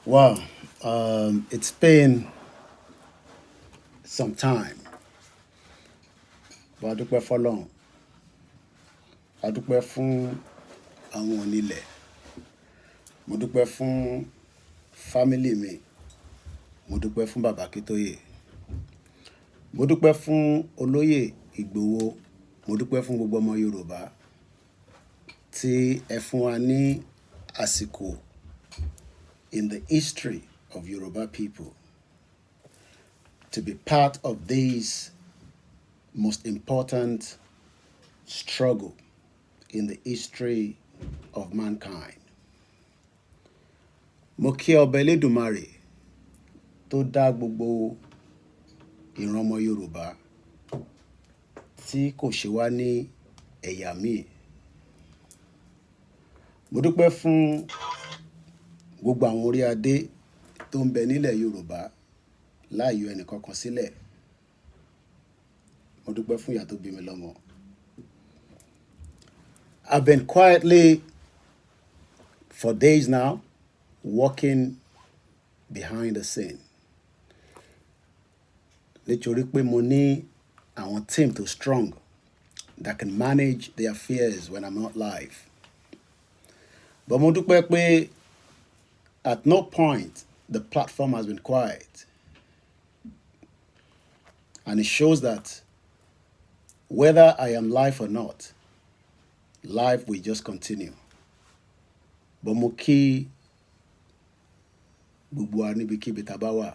Wow, it's been some time. But a dúpẹ́ fọ́lọ́run, a dúpẹ́ fún àwọn onílẹ̀, mo dúpẹ́ fún fámílì mi, mo dúpẹ́ fún bàbá Akíntóyè, mo dúpẹ́ fún olóyè Ìgbòho, mo dúpẹ́ fún gbogbo ọmọ Yorùbá tí ẹ fún wa ní àsìkò in the history of Yoruba people to be part of this most important struggle in the history of mankind. Mo kí Ọba Elédùmarè tó dá gbogbo ìran ọmọ Yorùbá tí kò ṣe wá ní ẹ̀yà míì. Mo dúpẹ́ fún gbogbo àwọn orí adé tó ń bẹ nílẹ̀ Yorùbá láì yọ ẹnìkankan sílẹ̀. Mo dúpẹ́ fún ìyá tó bí mi lọ́mọ. I've been quietly for days now working behind the scene. Nítorí pé mo ní àwọn team tó strong that can manage the affairs when I'm not live. But mo dúpẹ́ pé at no point the platform has been quiet. And it shows that whether I am live or not, life will just continue. But mo kí gbogbo wa níbikíbi tá bá wà.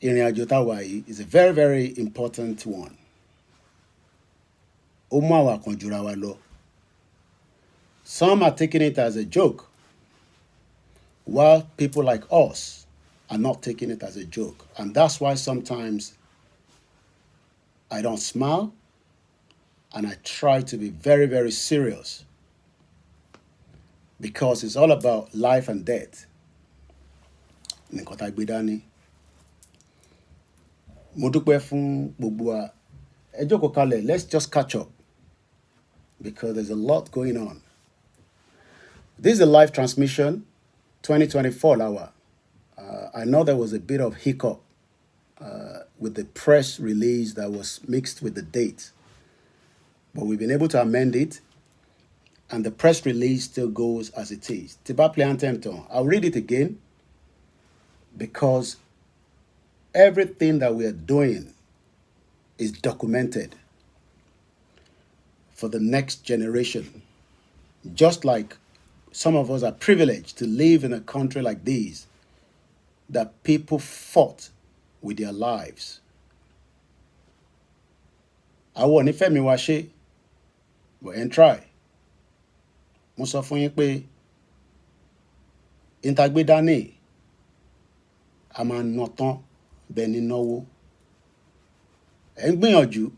Ìrìn àjò tá wà yìí is a very, very important one. Ó mú àwa kan jura wa lọ. Some are taking it as a joke, while people like us are not taking it as a joke. And that's why sometimes I don't smile and I try to be very, very serious because it's all about life and death. Nǹkan tá gbé dání. Mo dúpẹ́ fún gbogbo wa. Ẹ jókòó kalẹ̀, let's just catch up because there's a lot going on. This is a live transmission, 2024 hour. I know there was a bit of hiccup with the press release that was mixed with the date, but we've been able to amend it, and the press release still goes as it is. Tiba play anthem tone. I'll read it again because everything that we are doing is documented for the next generation. Just like some of us are privileged to live in a country like this, that people fought with their lives. Àwọn onífẹ́ mi wá ṣe, but ẹ̀ ń try. Mo sọ fún yín pé ìntàgbé dání a máa ná tán bẹ́ẹ̀ ni náwó. Ẹ̀ ń gbìyànjú.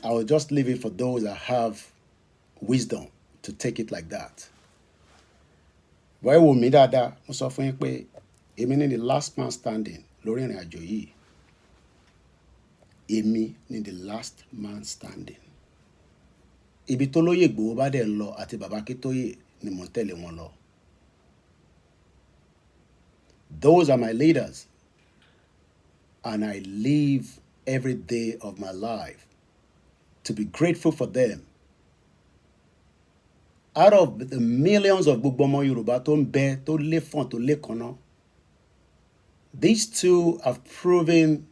I will just leave it for those that have wisdom to take it like that. But ẹ wò mí dáadáa, mo sọ fún yín pé èmi ni the last man standing lórí ìrìn àjò yìí. Èmi ni the last man standing. Ibi tó lóyè Ìgbòho bá dẹ̀ ń lọ àti bàbá Akíntóyè ni mò ń tẹ̀lé wọn lọ. Those are my leaders, and I live every day of my life to be grateful for them. Out of the millions of gbogbo ọmọ Yorùbá tó ń bẹ, tó lé fọ̀n, tó lé kanná, these two have proven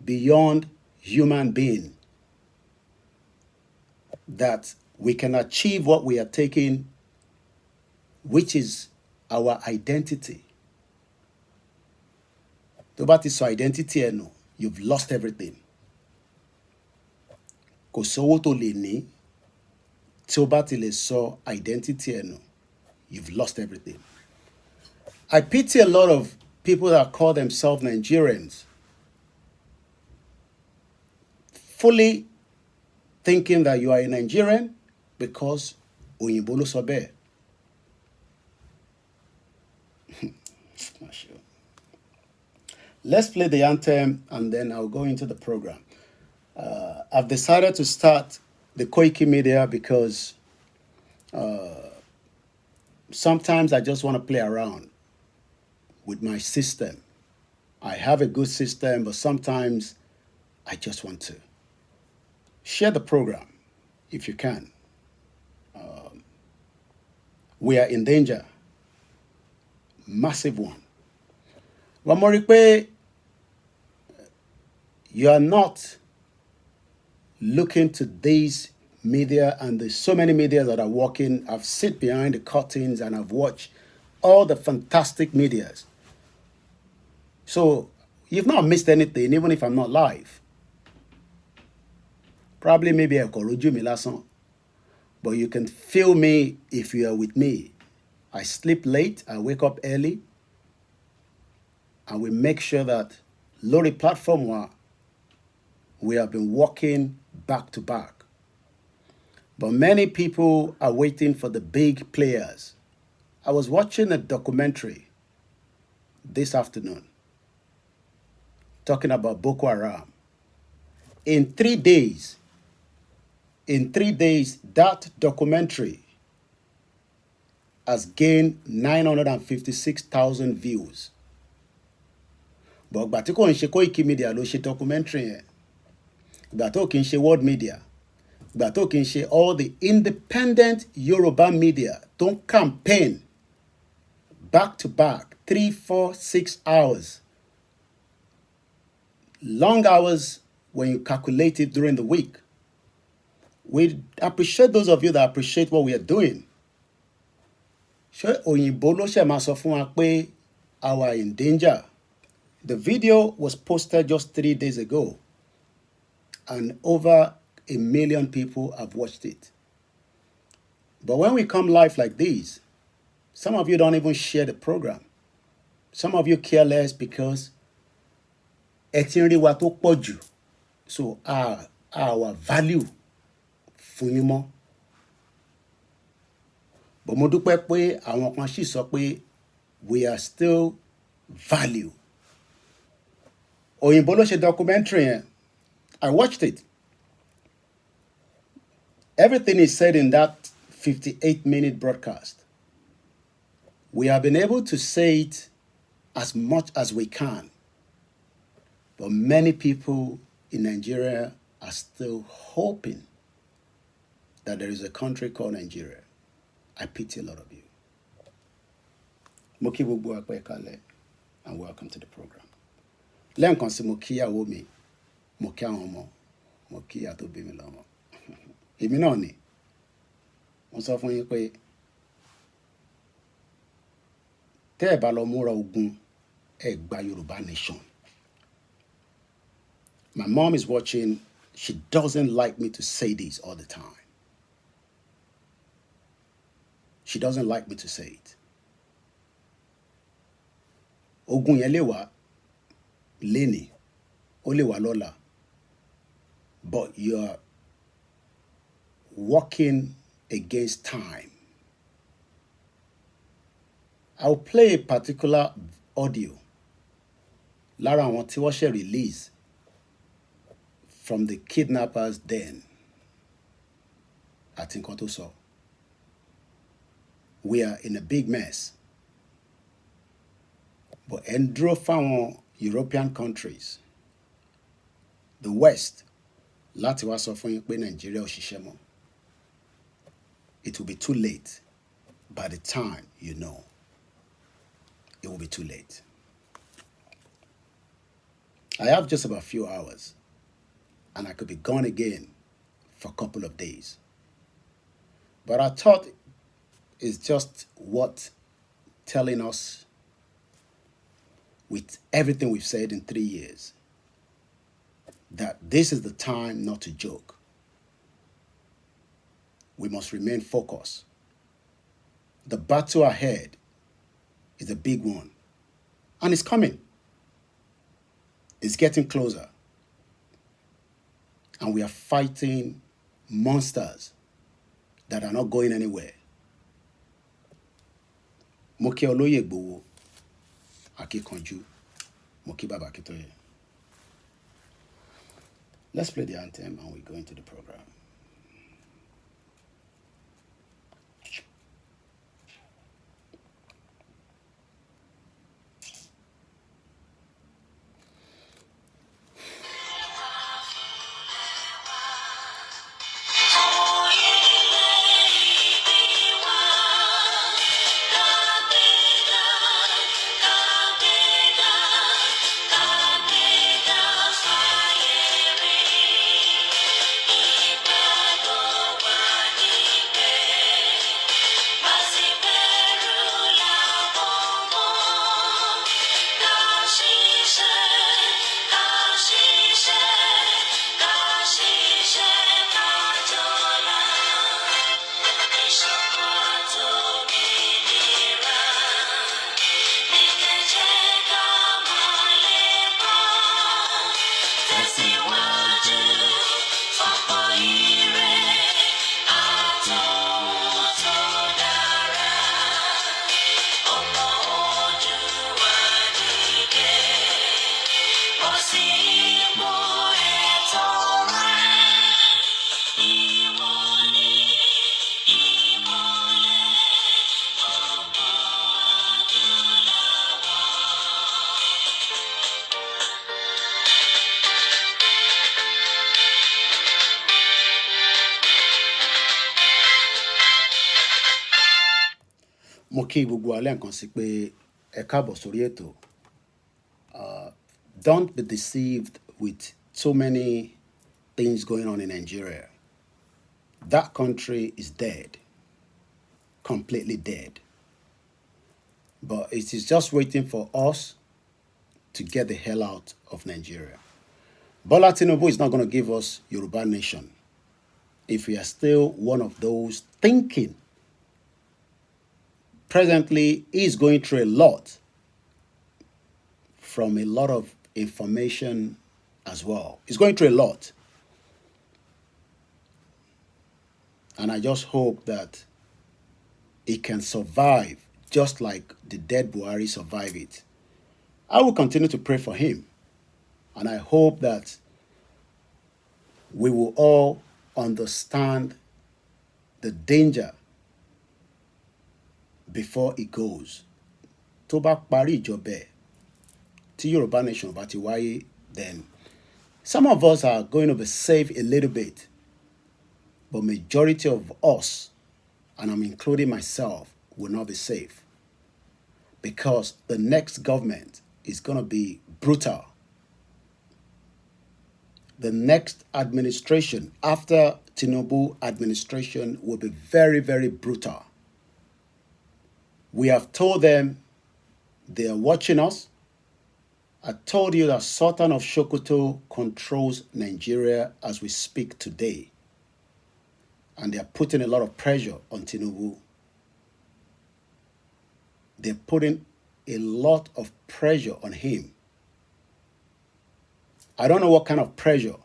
beyond human being that we can achieve what we are taking, which is our identity. Tó bá ti sọ identity ẹ nù, you've lost everything. Kò sówó tó lè ní. Tí o bá ti lè sọ identity ẹ nù, you've lost everything. I pity a lot of people that call themselves Nigerians, fully thinking that you are a Nigerian because òyìnbó ló sọ bẹ́ẹ̀. Let's play the anthem and then I'll go into the program. I've decided to start the Koikimedia because sometimes I just want to play around with my system. I have a good system, but sometimes I just want to share the program if you can. We are in danger, massive one. But mo rí pé you are not looking to these media, and there's so many media that are working. I've sit behind the curtains and I've watched all the fantastic medias. So you've not missed anything, even if I'm not live. Probably maybe a koroju mi lásán, but you can feel me if you are with me. I sleep late, I wake up early, and we make sure that lórí platform wa, we have been working back to back. But many people are waiting for the big players. I was watching a documentary this afternoon talking about Boko Haram. In 3 days, that documentary has gained 956,000 views. But ìgbà tí kò ń ṣe Koikimedia ló ṣe documentary yẹn, ìgbà tó kì í ṣe world media, ìgbà tó kì í ṣe all the independent Yoruba media don't campaign back to back 3, 4, 6 hours. Long hours when you calculate it during the week. We appreciate those of you that appreciate what we are doing. Ṣé òyìnbó ló ṣe máa sọ fún wa pé our in danger? The video was posted just 3 days ago, and over 1 million people have watched it. But when we come live like this, some of you don't even share the program. Some of you care less because ẹ ti ń rí wa tó pọ̀ jù. So our value fún yín mọ́. But mo dúpẹ́ pé àwọn kan sì sọ pé we are still value. Òyìnbó ló ṣe documentary yẹn. I watched it. Everything is said in that 58-minute broadcast. We have been able to say it as much as we can. But many people in Nigeria are still hoping that there is a country called Nigeria. I pity a lot of you. Mo kí gbogbo wa pé ẹ káalẹ́, and welcome to the program. Lẹ́ẹ̀kan sí mo kí ìyàwó mi, mo kí àwọn ọmọ, mo kí ìyá tó bí mi lọ́mọ. Èmi náà ni, mo sọ fún yín pé tẹ́ ẹ bá lọ múra ogun, ẹ gba Yorùbá nation. My mom is watching. She doesn't like me to say this all the time. She doesn't like me to say it. Ogun yẹn lè wá lénìí, ó lè wá lọ́la. But you're walking against time. I'll play a particular audio lára àwọn tí wọ́n ṣe release from the kidnappers den. Àti nǹkan tó sọ. We are in a big mess. But ẹ ń dúró fáwọn European countries, the West, láti wá sọ fún yín pé Nigeria ò ṣiṣẹ́ mọ́. It will be too late by the time you know. It will be too late. I have just about a few hours, and I could be gone again for a couple of days. But I thought it's just what telling us with everything we've said in 3 years, that this is the time not to joke. We must remain focused. The battle ahead is a big one, and it's coming. It's getting closer. And we are fighting monsters that are not going anywhere. Mo kí Olóyè Ìgbòho, Akíkanjú, mo kí Bàbá Akíntóyè. Let's play the anthem and we go into the program. mo kí gbogbo alẹ́ nǹkan sí pé ẹ káàbọ̀ sórí ètò. Don't be deceived with so many things going on in Nigeria. That country is dead, completely dead. But it is just waiting for us to get the hell out of Nigeria. Bola Tinubu is not going to give us Yoruba nation if we are still one of those thinking. Presently, he's going through a lot from a lot of information as well. He's going through a lot. And I just hope that he can survive just like the dead Buhari survived it. I will continue to pray for him. And I hope that we will all understand the danger before it goes. Tó bá parí ìjọba ẹ̀, tí Yoruba nation bá ti wáyé, then some of us are going to be safe a little bit. But majority of us, and I'm including myself, will not be safe. Because the next government is going to be brutal. The next administration after Tinubu administration will be very, very brutal. We have told them they are watching us. I told you that Sultan of Sokoto controls Nigeria as we speak today. And they are putting a lot of pressure on Tinubu. They're putting a lot of pressure on him. I don't know what kind of pressure.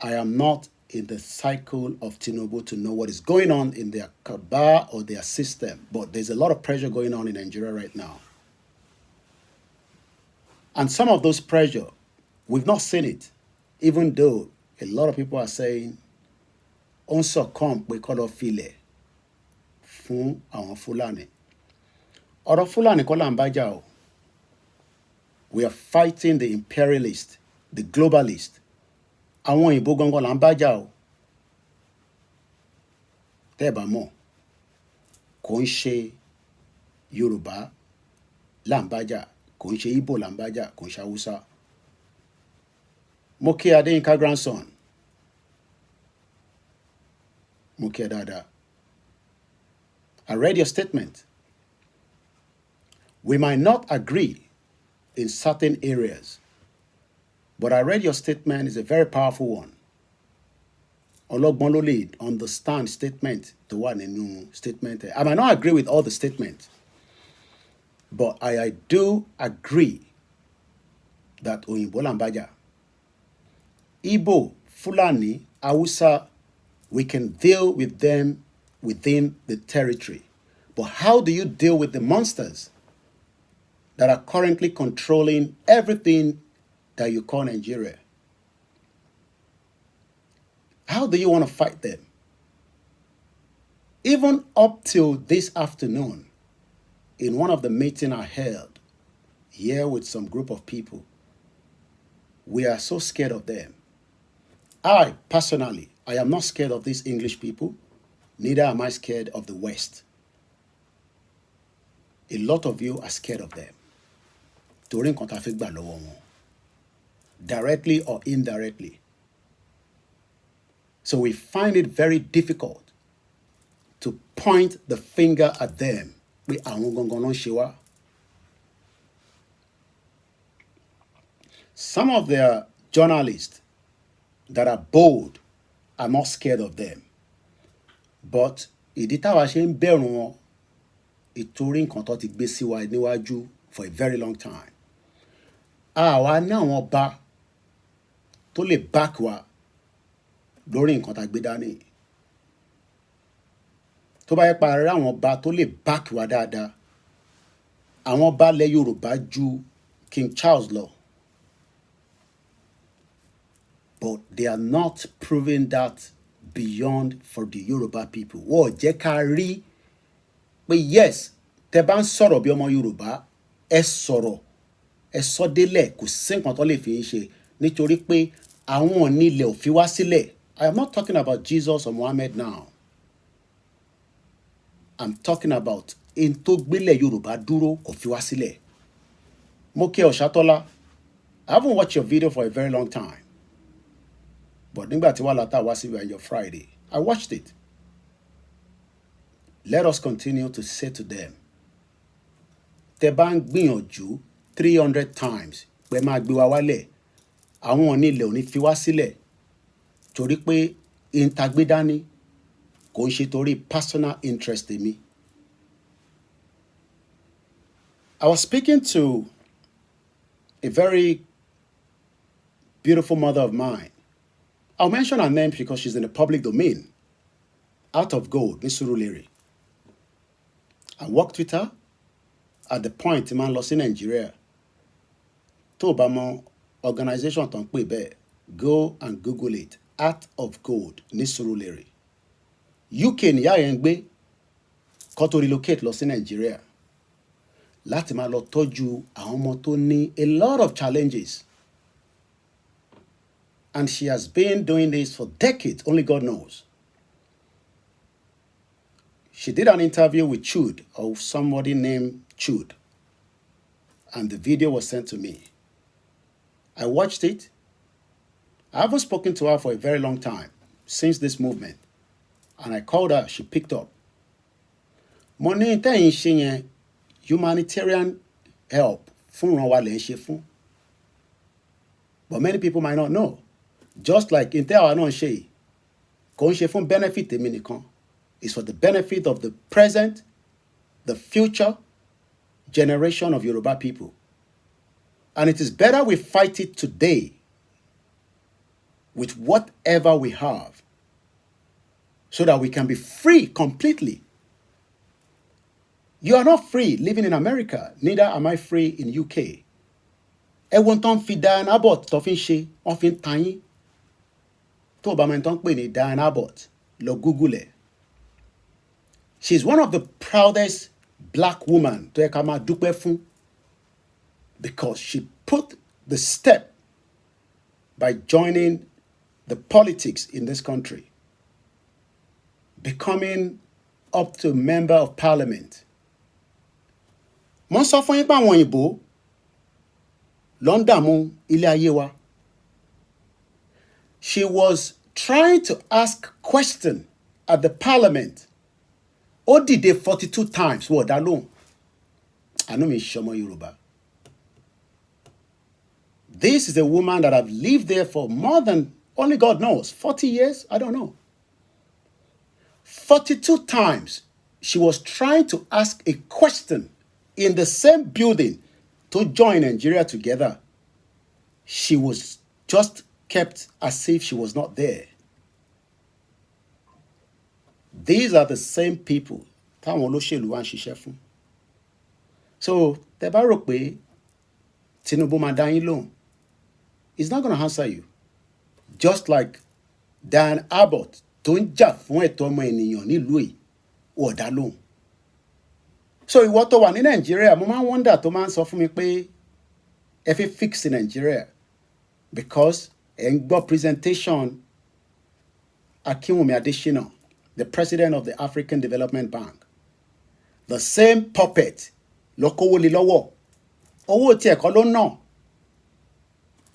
I am not in the cycle of Tinubu to know what is going on in their cabal or their system, but there's a lot of pressure going on in Nigeria right now. And some of those pressure, we've not seen it, even though a lot of people are saying, on succumb we call off file fún àwọn Fulani. Ọ̀rọ̀ Fulani kọ́ là ń bá jà o. We are fighting the imperialist, the globalist. Àwọn òyìnbó gangan là ń bá jà o. Tẹ́ ẹ bá mọ̀, kò ń ṣe Yorùbá là ń bá jà, kò ń ṣe Igbo là ń bá jà, kò ń ṣe Hausa. Mo kí Adéyínká grandson. Mo kí ẹ dáadáa. I read your statement. We might not agree in certain areas, but I read your statement. It's a very powerful one. Ọlọ́gbọ́n ló lè understand statement tó wà nínú statement. I might not agree with all the statements, but I do agree that Òyìnbó là ń bá jà. Igbo, Fulani, Hausa, we can deal with them within the territory. But how do you deal with the monsters that are currently controlling everything that you call Nigeria? How do you want to fight them? Even up till this afternoon, in one of the meetings I held here with some group of people, we are so scared of them. I, personally, I am not scared of these English people. Neither am I scared of the West. A lot of you are scared of them. Torí nǹkan tá a fi gbà lọ́wọ́ wọn. Directly or indirectly. So we find it very difficult to point the finger at them. Pé àwọn gangan ló ń ṣe wá. Some of their journalists that are bold are not scared of them. But ìdí táwa ṣe ń bẹ̀rù wọn, ìtorí nǹkan tó ti gbé sí wa níwájú for a very long time. Àwa ní àwọn ọba tó lè back wa lórí nǹkan tá a gbé dání. Tó bá yẹ pa ara àwọn ọba tó lè back wa dáadáa, àwọn ọba ilẹ̀ Yorùbá ju King Charles lọ. But they are not proving that beyond for the Yoruba people. Wọ́n jẹ́ ká rí pé yes, tẹ́ bá ń sọ̀rọ̀ bí ọmọ Yorùbá, ẹ sọ̀rọ̀, ẹ sọ délẹ̀, kò sí nǹkan tó lè fi ń ṣe nítorí pé àwọn onílẹ̀ ò fi wá sílẹ̀. I am not talking about Jesus or Muhammad now. I'm talking about in tó gbélé Yorùbá dúró kò fi wá sílẹ̀. Mo kí Ọ̀ṣátọ́lá, I haven't watched your video for a very long time. But nígbà tí wàhálà tá wá síbi on your Friday, I watched it. Let us continue to say to them, tẹ́ bá ń gbìyànjú 300 times pé máa gbé wa wálẹ̀, àwọn onílẹ̀ ò ní fi wá sílẹ̀ torí pé ìntagbédání kò ń ṣe torí personal interest mi. I was speaking to a very beautiful mother of mine. I'll mention her name because she's in the public domain. Out of Gold, ní Surulere. I worked with her at the point tí máa ń lọ sí Nigeria. Tó bá mọ organization tó ń pè bẹ́ẹ̀, go and Google it. Out of Gold ní Surulere. UK ni ìyá yẹn ń gbé kó tó relocate lọ sí Nigeria láti máa lọ tọ́jú àwọn ọmọ tó ní a lot of challenges. And she has been doing this for decades, only God knows. She did an interview with Chud, or somebody named Chud, and the video was sent to me. I watched it. I haven't spoken to her for a very long time, since this movement. And I called her, she picked up. Mo ní tẹ́yin ṣe yẹn humanitarian help fún ran wa lẹ́ ń ṣe fún. But many people might not know. Just like in tẹ́ àwa náà ṣe yìí, kò ń ṣe fún benefit èmi nìkan. It's for the benefit of the present, the future generation of Yoruba people. And it is better we fight it today with whatever we have so that we can be free completely. You are not free living in America. Neither am I free in UK. Ẹ̀wọ̀n tó ń fi Diane Abbott tó fi ń ṣe, wọ́n fi ń tan yín. Tó bá mọ̀ tó ń pè ní Diane Abbott, lọ Google ẹ̀. She's one of the proudest black women tó yẹ ká máa dúpẹ́ fún, because she put the step by joining the politics in this country, becoming up to member of parliament. Mo sọ fún yín pé àwọn òyìnbó ló ń dààmú ilé ayé wa. She was trying to ask question at the parliament. Ó dìde 42 times wọ́n dá lóhùn. Àánú mi ṣọmọ Yorùbá. This is a woman that have lived there for more than, only God knows, 40 years? I don't know. 42 times she was trying to ask a question in the same building to join Nigeria together. She was just kept as if she was not there. These are the same people táwọn olóṣèlú wá ń ṣiṣẹ́ fún. So, tẹ́ bá rò pé Tinubu máa dá yín lóhùn, he's not going to answer you. Just like Diane Abbott tó ń jà fún ẹ̀tọ́ ọmọ ènìyàn nílùú yìí, ó dá lóhùn. So ìwọ tó wà ní Nàìjíríà, mo máa ń wonder tó máa ń sọ fún mi pé ẹ fi fix Nàìjíríà because ẹ ń gbọ́ presentation Akinwumi Adesina, the president of the African Development Bank. The same puppet ló kówó lé lọ́wọ́. Owó tí ẹ̀kọ́ ló ná.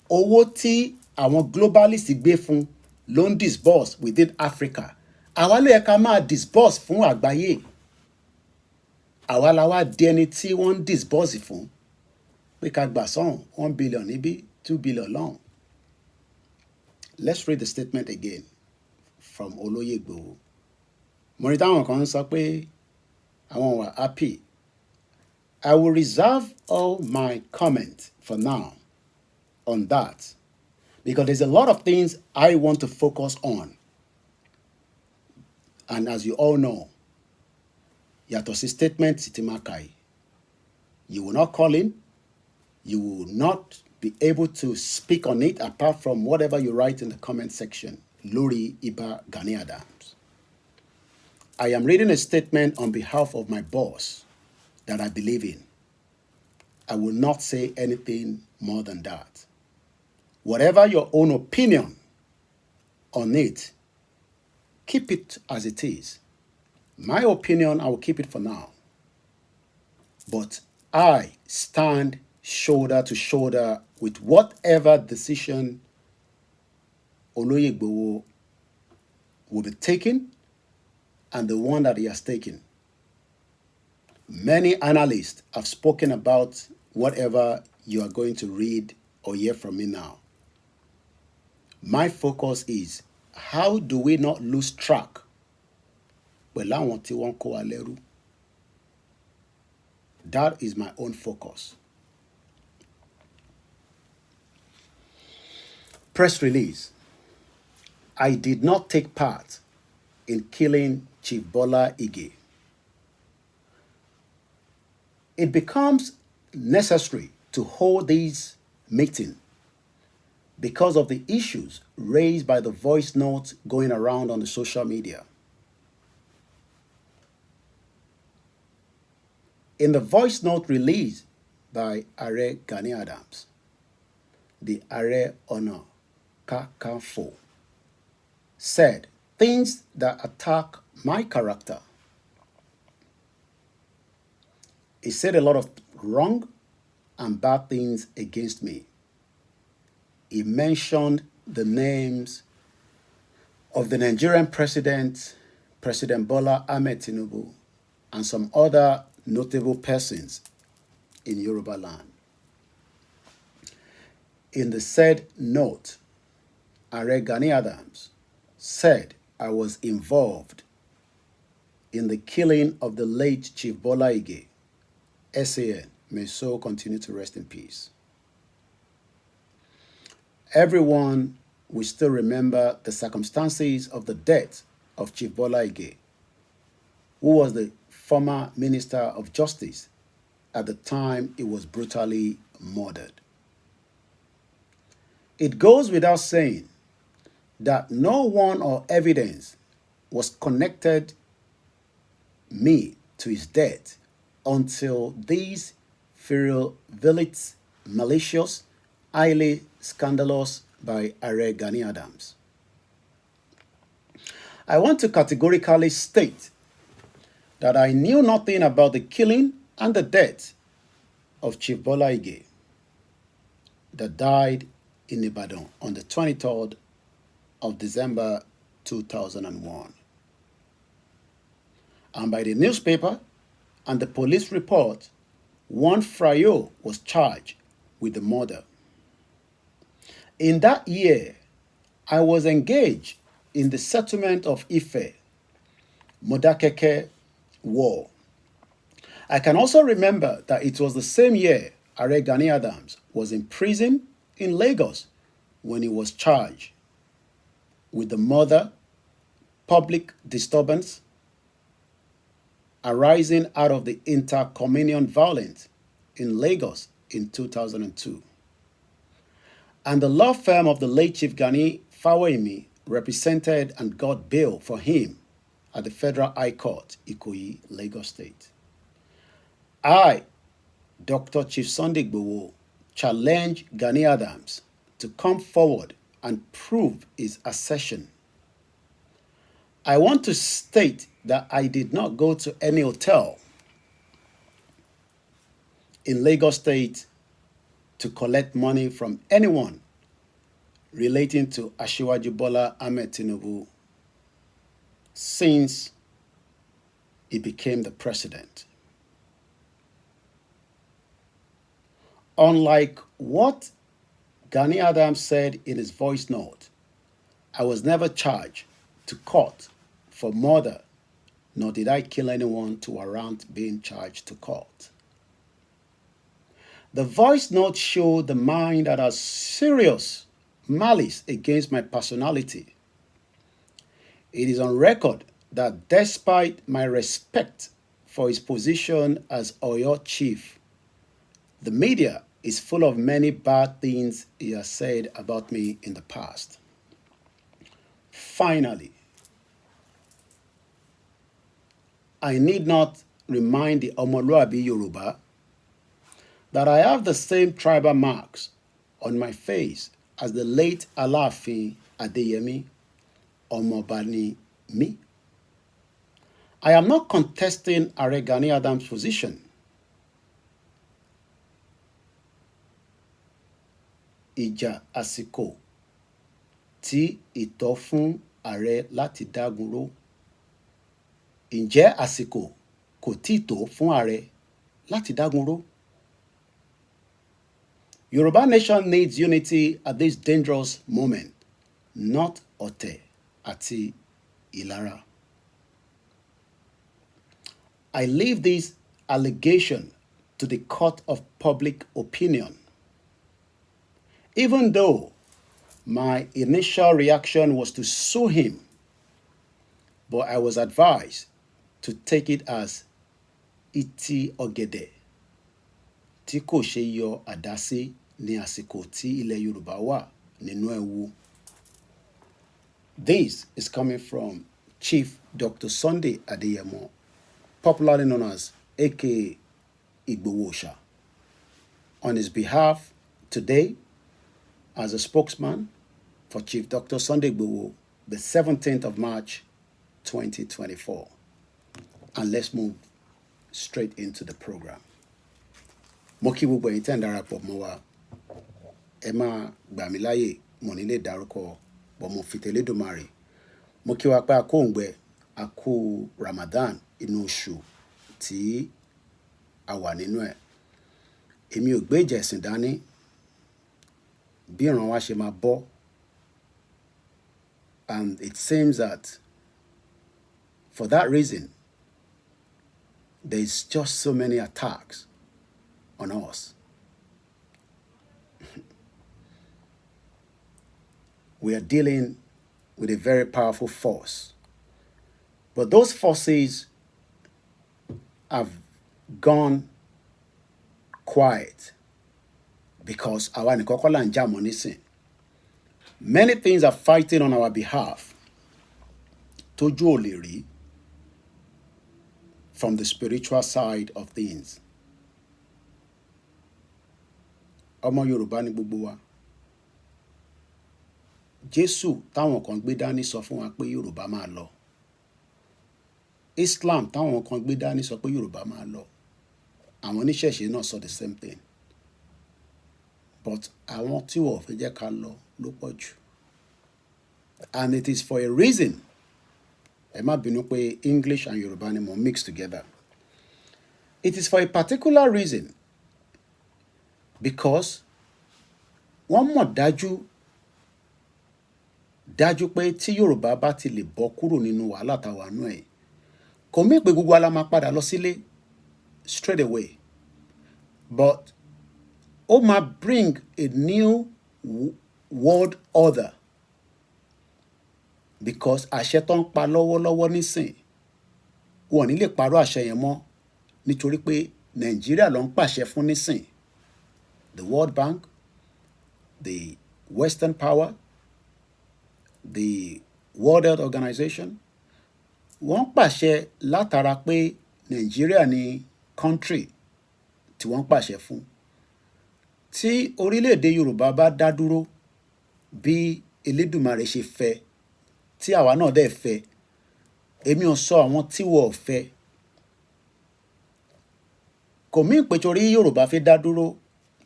Owó tí àwọn globalists gbé fún ló ń disburse within Africa. Àwa ló yẹ ká máa disburse fún àgbáyé. Àwa la wá di ẹni tí wọ́n ń disburse fún. Pé ká gbà sọ́hùn 1 billion níbí, 2 billion lọ́hùn. Let's read the statement again from Olóyè Igboho. Mo rí táwọn kan sọ pé àwọn wà happy. I will reserve all my comments for now on that because there's a lot of things I want to focus on. And as you all know, yàtọ̀ sí statement tí máa kà yìí, you will not call in, you will not be able to speak on it apart from whatever you write in the comment section. Lórí Ìbà Gani Adams. I am reading a statement on behalf of my boss that I believe in. I will not say anything more than that. Whatever your own opinion on it, keep it as it is. My opinion, I will keep it for now. But I stand shoulder to shoulder with whatever decision Oloye Igboho will be taking and the one that he has taken. Many analysts have spoken about whatever you are going to read or hear from me now. My focus is, how do we not lose track pẹ̀lú àwọn tí wọ́n kó wa lẹ́rú? That is my own focus. Press release. I did not take part in killing Chief Bola Ige. It becomes necessary to hold this meeting because of the issues raised by the voice notes going around on the social media. In the voice note released by Are Gani Adams, the Are Ona Kakanfo said things that attack my character. He said a lot of wrong and bad things against me. He mentioned the names of the Nigerian president, President Bola Ahmed Tinubu, and some other notable persons in Yoruba land. In the said note, Are Gani Adams said I was involved in the killing of the late Chief Bola Ige. SAN, may so continue to rest in peace. Everyone will still remember the circumstances of the death of Chief Bola Ige, who was the former Minister of Justice at the time he was brutally murdered. It goes without saying that no one or evidence was connected me to his death until these virulent, malicious, highly scandalous by Are Gani Adams. I want to categorically state that I knew nothing about the killing and the death of Chief Bola Ige that died in Ibadan on the 23rd of December 2001. And by the newspaper and the police report, one Frayo was charged with the murder. In that year, I was engaged in the settlement of Ife, Modakeke War. I can also remember that it was the same year Are Gani Adams was in prison in Lagos when he was charged with the murder, public disturbance arising out of the inter-communion violence in Lagos in 2002. And the law firm of the late Chief Gani Fawehinmi represented and got bail for him at the Federal High Court, Ikoyi, Lagos State. I, Dr. Chief Sunday Igboho, challenged Gani Adams to come forward and prove his assertion. I want to state that I did not go to any hotel in Lagos State to collect money from anyone relating to Asiwaju Bola Ahmed Tinubu since he became the president. Unlike what Gani Adams said in his voice note, I was never charged to court for murder, nor did I kill anyone to warrant being charged to court. The voice note showed the mind that has serious malice against my personality. It is on record that despite my respect for his position as Oyo chief, the media is full of many bad things he has said about me in the past. Finally, I need not remind the Omoluabi Yoruba that I have the same tribal marks on my face as the late Alaafin Adeyemi Omobani Mi. I am not contesting Ààrẹ Gani Adams' position. Ìjà àsìkò tí ìtọ́ fún ààrẹ láti dágunró. Ǹjẹ́ àsìkò kò tí tó fún ààrẹ láti dágunró? Yoruba nation needs unity at this dangerous moment, not ọ̀tẹ̀ àti ìlara. I leave this allegation to the court of public opinion. Even though my initial reaction was to sue him, but I was advised to take it as iti ọ̀gẹ̀dẹ̀ tí kò ṣe yọ àdá sí ní àsìkò tí ilẹ̀ Yorùbá wà nínú ewu. This is coming from Chief Dr. Sunday Adeyemo, popularly known as aka Igboho. On his behalf today, as a spokesman for Chief Dr. Sunday Igboho, the 17th of March, 2024. And let's move straight into the program. Mo kí gbogbo ẹ̀yin tẹ́ ń darapọ̀ mọ́ wa. Ẹ má gbà mí láyè, mo ní lè dárúkọ, bọ́ mo fi tẹ̀lédùmarè. Mo kí wa pé a kú òǹgbẹ, a kú Ramadan inú oṣù tí a wà nínú ẹ̀. Èmi ò gbé ìjà ẹ̀sìn dání bí ìran wa ṣe máa bọ́. And it seems that for that reason, there's just so many attacks on us. We are dealing with a very powerful force. But those forces have gone quiet because àwa nìkan kọ́ là ń jà mọ́ nísìn. Many things are fighting on our behalf tójú ò lè rí from the spiritual side of things. Ọmọ Yorùbá ni gbogbo wa. Jésù táwọn kan gbé dání sọ fún wa pé Yorùbá máa lọ. Islam táwọn kan gbé dání sọ pé Yorùbá máa lọ. Àwọn oníṣẹ̀ṣe náà sọ the same thing. But àwọn tí wọ́n fẹ́ jẹ́ ká lọ ló pọ̀ jù. And it is for a reason. Ẹ má bínú pé English and Yorùbá ni mo mix together. It is for a particular reason. Because wọ́n mọ̀ dájú pé tí Yorùbá bá ti lè bọ́ kúrò nínú wàhálà táwa nú ẹ̀, kò mí pé gbogbo ala máa padà lọ sílé straight away. But ó máa bring a new world order. Because àṣẹ tó ń pa lọ́wọ́lọ́wọ́ nísìn, wọn ò ní lè parọ́ àṣẹ yẹn mọ́ nítorí pé Nàìjíríà ló ń pàṣẹ fún nísìn. The World Bank, the Western power, the World Health Organization, wọ́n pàṣẹ látara pé Nàìjíríà ni country tí wọ́n pàṣẹ fún. Tí orílẹ̀-èdè Yorùbá bá dá dúró bí Elédùmarè ṣe fẹ́, tí àwa náà dẹ̀ fẹ́, èmi ò sọ àwọn tí wọ́n ò fẹ́. Kò mí pé torí Yorùbá fẹ́ dá dúró,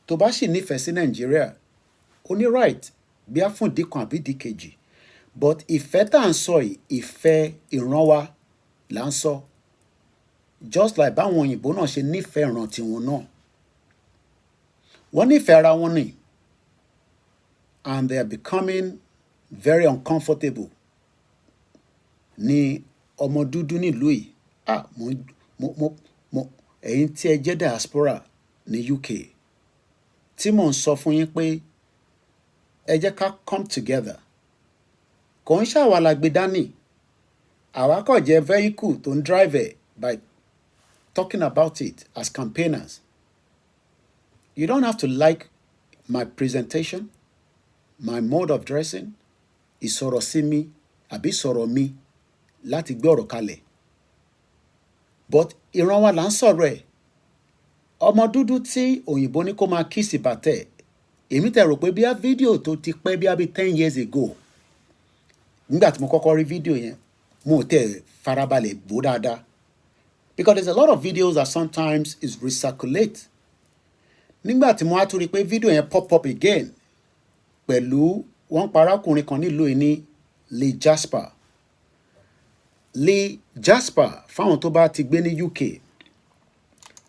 tó bá sì nífẹ̀ẹ́ sí Nàìjíríà, ó ní right bí a fún ìdí kan àbí ìdí kejì. But ìfẹ́ tá à ń sọ yìí, ìfẹ́ ìran wa là ń sọ. Just like báwọn òyìnbó náà ṣe nífẹ̀ẹ́ ìran tiwọn náà. Wọ́n nífẹ̀ẹ́ ara wọn ni. And they are becoming very uncomfortable. Ní ọmọ dúdú nílùú yìí. Ẹ̀yin tí ẹ jẹ́ diaspora ní UK. Tí mò ń sọ fún yín pé ẹ jẹ́ ká come together. Kò ń ṣàwa la gbé dání. Àwa kò jẹ́ vehicle tó ń drive ẹ̀ by talking about it as campaigners. You don't have to like my presentation, my mode of dressing, ìsọ̀rọ̀ sí mi àbí sọ̀rọ̀ mi láti gbé ọ̀rọ̀ kalẹ̀. But ìran wa là ń sọ̀rọ̀ ẹ̀. Ọmọ dúdú tí òyìnbó ní kó máa kíìsì bàtẹ́, èmi tẹ̀ rò pé bí a fídíò tó ti pẹ́ bí a bí 10 years ago. Nígbà tí mo kọ́kọ́ rí fídíò yẹn, mo tẹ̀ farabalẹ̀ wò dáadáa because there's a lot of videos that sometimes is recirculate. Nígbà tí mo wá tún rí pé fídíò yẹn pop up again pẹ̀lú wọ́n parákùnrin kan nílùú yìí ní Lee Jasper. Lee Jasper, fáwọn tó bá ti gbé ní UK,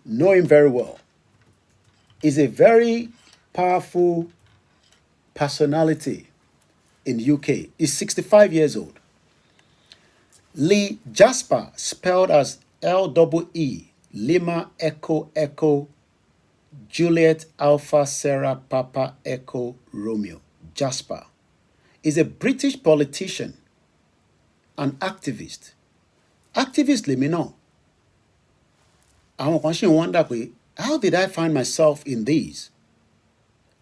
know him very well. He's a very powerful personality in UK. He's 65 years old. Lee Jasper, spelled as L-E-E, Lima Echo Echo, Juliet Alpha Sarah Papa Echo Romeo. Jasper is a British politician and activist. Activist lèmi náà. Àwọn kan ṣì ń wonder pé how did I find myself in this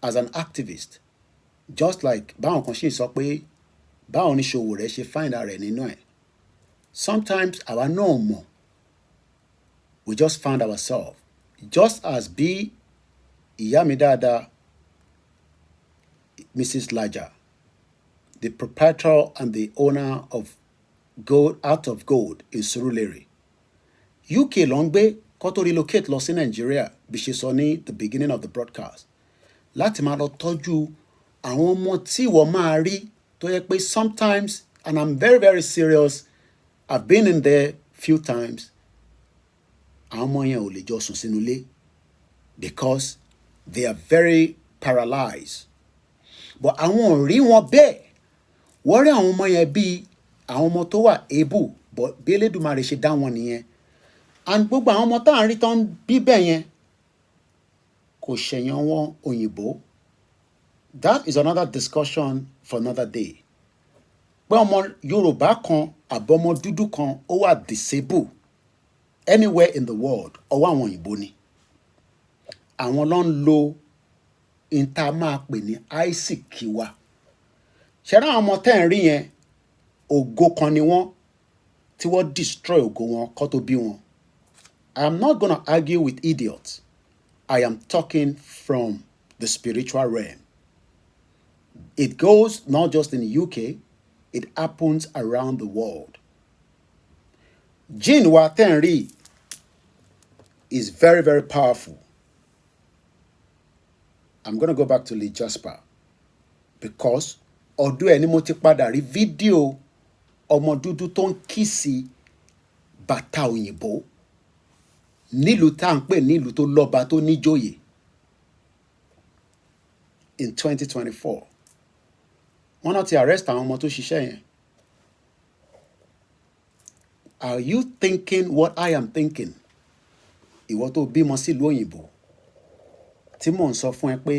as an activist? Just like báwọn kan ṣì ń sọ pé báwọn oníṣòwò rẹ̀ ṣe find ara rẹ̀ nínú ẹ̀. Sometimes àwa náà mọ̀. We just found ourselves. Just as bí ìyá mi dáadáa, Mrs. Laja, the proprietor and the owner of Gold Out of Gold in Surulere. UK ló ń gbé kó tó relocate lọ sí Nigeria bí ṣe sọ ní the beginning of the broadcast. Láti máa lọ tọ́jú àwọn ọmọ tí wọ́n máa rí tó yẹ pé sometimes, and I'm very very serious, I've been in there few times, àwọn ọmọ yẹn ò lè jọ sùn sínú ilé because they are very paralyzed. But àwọn ò rí wọn bẹ́ẹ̀. Wọ́n rí àwọn ọmọ yẹn bíi àwọn ọmọ tó wà able, but bí Elédùmarè ṣe dá wọn nìyẹn. And gbogbo àwọn ọmọ tá à ń rí tán bí bẹ́ẹ̀ yẹn kò ṣẹ̀yàn wọn òyìnbó. That is another discussion for another day. Pé ọmọ Yorùbá kan àbọ̀mọ dúdú kan ó wà disabled anywhere in the world, ọwọ́ àwọn òyìnbó ni. Àwọn ló ń lo ìta máa pè ní àìsíkì wa. Ṣẹ̀rá àwọn ọmọ tẹ́ ń rí yẹn ògo kan ni wọ́n tí wọ́n destroy ògo wọn kó tó bí wọn. I am not gonna argue with idiots. I am talking from the spiritual realm. It goes not just in the UK, it happens around the world. Jinn wa tẹ́ ń rí is very very powerful. I'm gonna go back to Lee Jasper because ọdún ẹ̀ ni mo ti padà rí fídíò ọmọ dúdú tó ń kíìsì bàtà òyìnbó nílùú tá à ń pè nílùú tó lọ́ba tó níjòyè in 2024. Wọ́n náà ti arrest àwọn ọmọ tó ṣiṣẹ́ yẹn. Are you thinking what I am thinking? Ìwọ tó bímọ sílùú òyìnbó tí mò ń sọ fún ẹ pé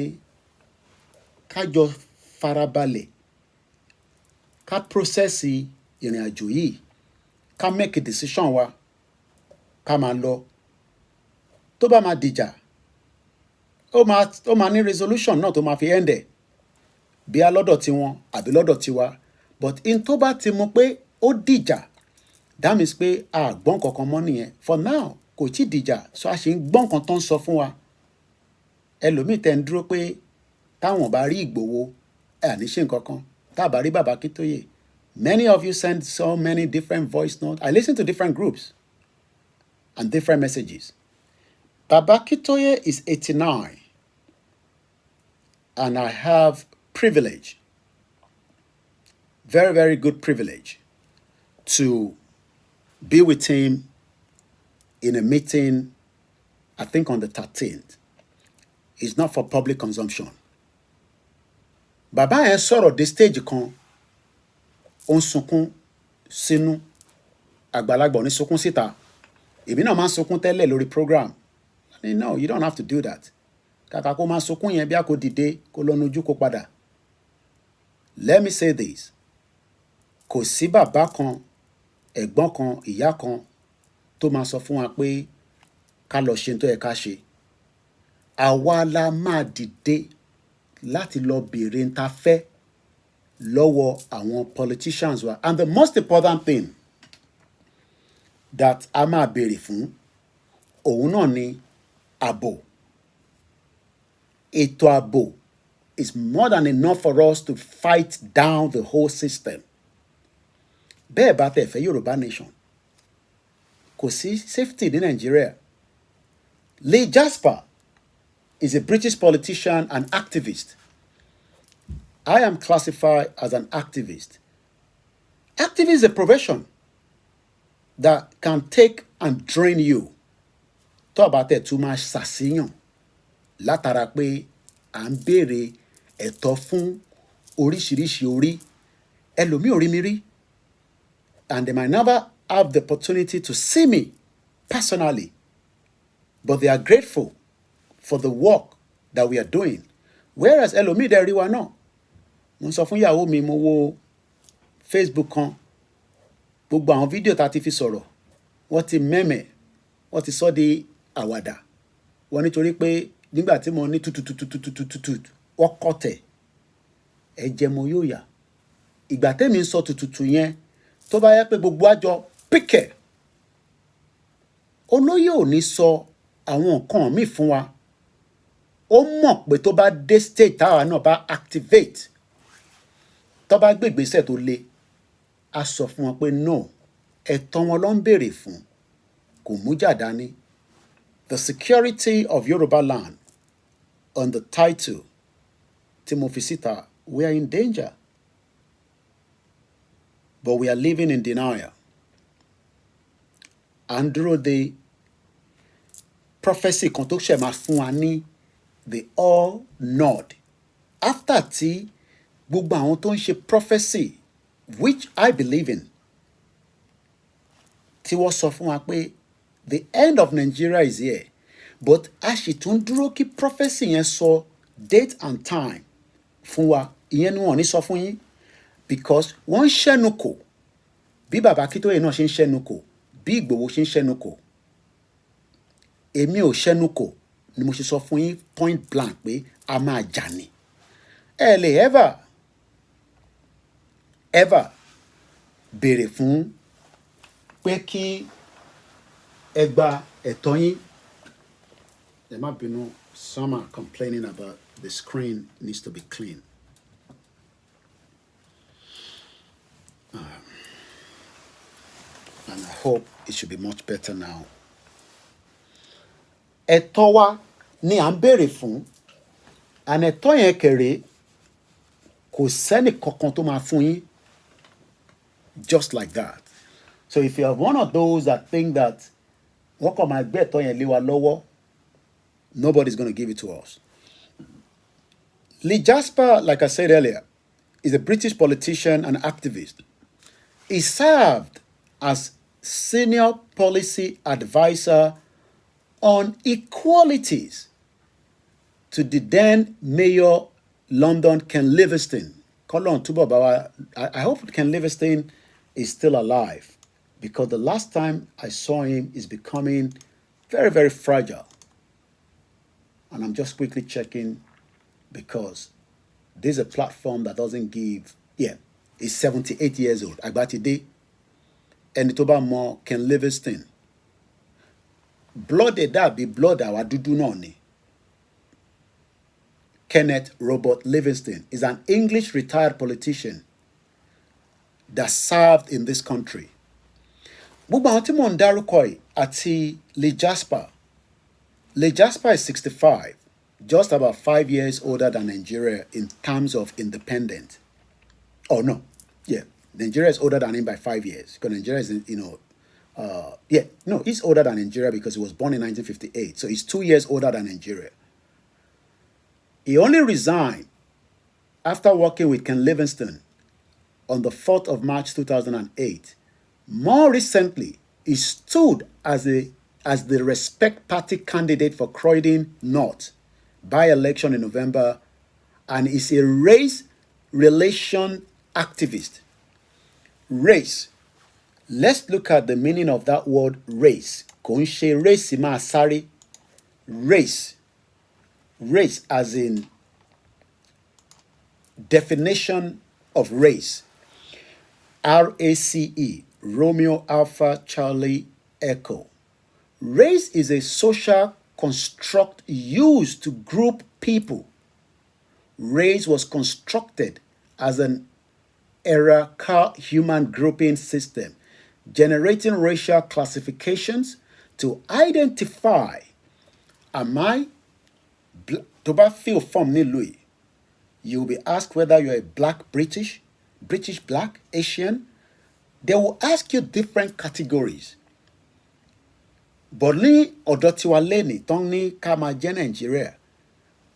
kájọ farabalẹ̀ ká processi ìrìn àjò yìí ká make a decision wa ká máa lọ. Tó bá máa dìjà ó máa ní resolution náà tó máa fi end ẹ̀ bí a lọ́dọ̀ tiwọn àbí lọ́dọ̀ tiwa. But in tó bá ti mú pé ó dìjà, that means pé a gbọ́n kankan mọ́ nìyẹn. For now kò tí dìjà, so a ṣe ń gbọ́n kan tó ń sọ fún wa. Ẹlòmíì tẹ́ ń dúró pé táwọn bá rí Ìgbòho ní ṣe nǹkan kan, tá a bá rí Bàbá Akíntóyè. Many of you send so many different voice notes. I listen to different groups and different messages. Bàbá Akíntóyè is 89 and I have privilege, very very good privilege, to be with him in a meeting, I think on the 13th. It's not for public consumption. Bàbá yẹn sọ̀rọ̀ dé stage kan, ó ń sunkún sínú, àgbàlagbà ò ní sunkún síta. Èmi náà máa ń sunkún tẹ́lẹ̀ lórí program. No, you don't have to do that. Kàkà kó máa sunkún yẹn bí a kò dìde kó lọ nujú kó padà. Let me say this. Kò sí bàbá kan, ẹ̀gbọ́n kan, ìyá kan tó máa sọ fún wa pé ká lọ ṣe tó yẹ ká ṣe. Àwa la máa dìde láti lọ béèrè ń ta fẹ́ lọ́wọ́ àwọn politicians wa. And the most important thing that a máa béèrè fún òun náà ni ààbò. Ètò ààbò is more than enough for us to fight down the whole system. bẹ́ẹ̀ bá tẹ̀ fẹ́ Yorùbá nation kò sí safety ní Nàìjíríà. Lee Jasper is a British politician and activist. I am classified as an activist. Activist is a profession that can take and drain you. Tó bá tẹ̀ tún máa ṣàṣìyàn látara pé à ń béèrè ẹ̀tọ́ fún oríṣiríṣi orí. Ẹlòmíì ò rí mi rí. And they might never have the opportunity to see me personally. But they are grateful for the work that we are doing. Whereas ẹlòmíì dẹ̀ rí wa náà. Mo sọ fún ìyàwó mi, mo wo Facebook kan. Gbogbo àwọn fídíò tá a ti fi sọ̀rọ̀. Wọ́n ti mẹ́mẹ̀. Wọ́n ti sọ di àwàdà. Wọ́n nítorí pé nígbà tí mo ní tutututututututu wọ́n kọ̀tẹ̀. Ẹ̀jẹ̀ mo yóò yà. Ìgbà tẹ́mi ń sọ tututu yẹn tó bá yẹ pé gbogbo àjọ píkẹ̀. Olóyè ò ní sọ àwọn nǹkan míì fún wa. Ó mọ̀ pé tó bá dé stage táwa náà bá activate, tó bá gbé ìgbésẹ̀ tó le, a sọ fún wọn pé no, ẹ̀tọ́ wọn ló ń béèrè fún, kò mú jà dání. The security of Yoruba land on the title tí mo fi síta, we are in danger. But we are living in denial. And dúró de prophecy kan tó ṣẹ̀ máa fún wa ní the all nod. After tí gbogbo àwọn tó ń ṣe prophecy, which I believe in, tí wọ́n sọ fún wa pé the end of Nigeria is here. But a sì tún dúró kí prophecy yẹn sọ date and time fún wa. Ìyẹn ni wọ́n ní sọ fún yín. Because wọ́n ń ṣẹ́nu kò. Bí bàbá Akíntóyè náà ṣe ń ṣẹ́nu kò. Bí Ìgbòho ṣe ń ṣẹ́nu kò. Èmi ò ṣẹ́nu kò ni mo ṣe sọ fún yín point blank pé a máa jà ní. Ẹ lè ever béèrè fún pé kí ẹ gba ẹ̀tọ́ yín. Ẹ má bínú, some are complaining about the screen needs to be clean. And I hope it should be much better now. Ẹ̀tọ́ wa ni à ń béèrè fún. And ẹ̀tọ́ yẹn kéré kò sẹ́ni kankan tó máa fún yín. Just like that. So if you are one of those that think that wọ́n kàn máa gbé ẹ̀tọ́ yẹn lé wa lọ́wọ́, nobody's going to give it to us. Lee Jasper, like I said earlier, is a British politician and activist. He served as senior policy advisor on equalities to the then Mayor London, Ken Livingstone. I hope Ken Livingstone is still alive, because the last time I saw him is becoming very, very fragile. And I'm just quickly checking, because this is a platform that doesn't give. Yeah, he's 78 years old. Agbatide. And tó bá mọ Ken Livingstone. Blood ẹ̀dá bí blood àwa dúdú náà ni. Kenneth Robert Livingstone is an English retired politician that served in this country. Gbogbo àwọn tí mò ń dárúkọ yìí àti Lee Jasper. Lee Jasper is 65, just about 5 years older than Nigeria in terms of independence. Oh no, yeah, Nigeria is older than him by 5 years, because Nigeria is, he's older than Nigeria because he was born in 1958, so he's 2 years older than Nigeria. He only resigned after working with Ken Livingstone on the 4th of March 2008. More recently, he stood as the Respect Party candidate for Croydon North by-election in November, and is a race relation activist. Race. Let's look at the meaning of that word race. Kò ń ṣe race máa sáré. Race. Race as in definition of race. RACE. Romeo Alpha Charlie Echo. Race is a social construct used to group people. Race was constructed as an hierarchical human grouping system, generating racial classifications to identify, am I, tó bá fill form nílùú yìí, you will be asked whether you're a black British, British black, Asian. They will ask you different categories. But ní ọ̀dọ̀ tiwa lẹ́nìí tán ní ká máa jẹ́ Nàìjíríà,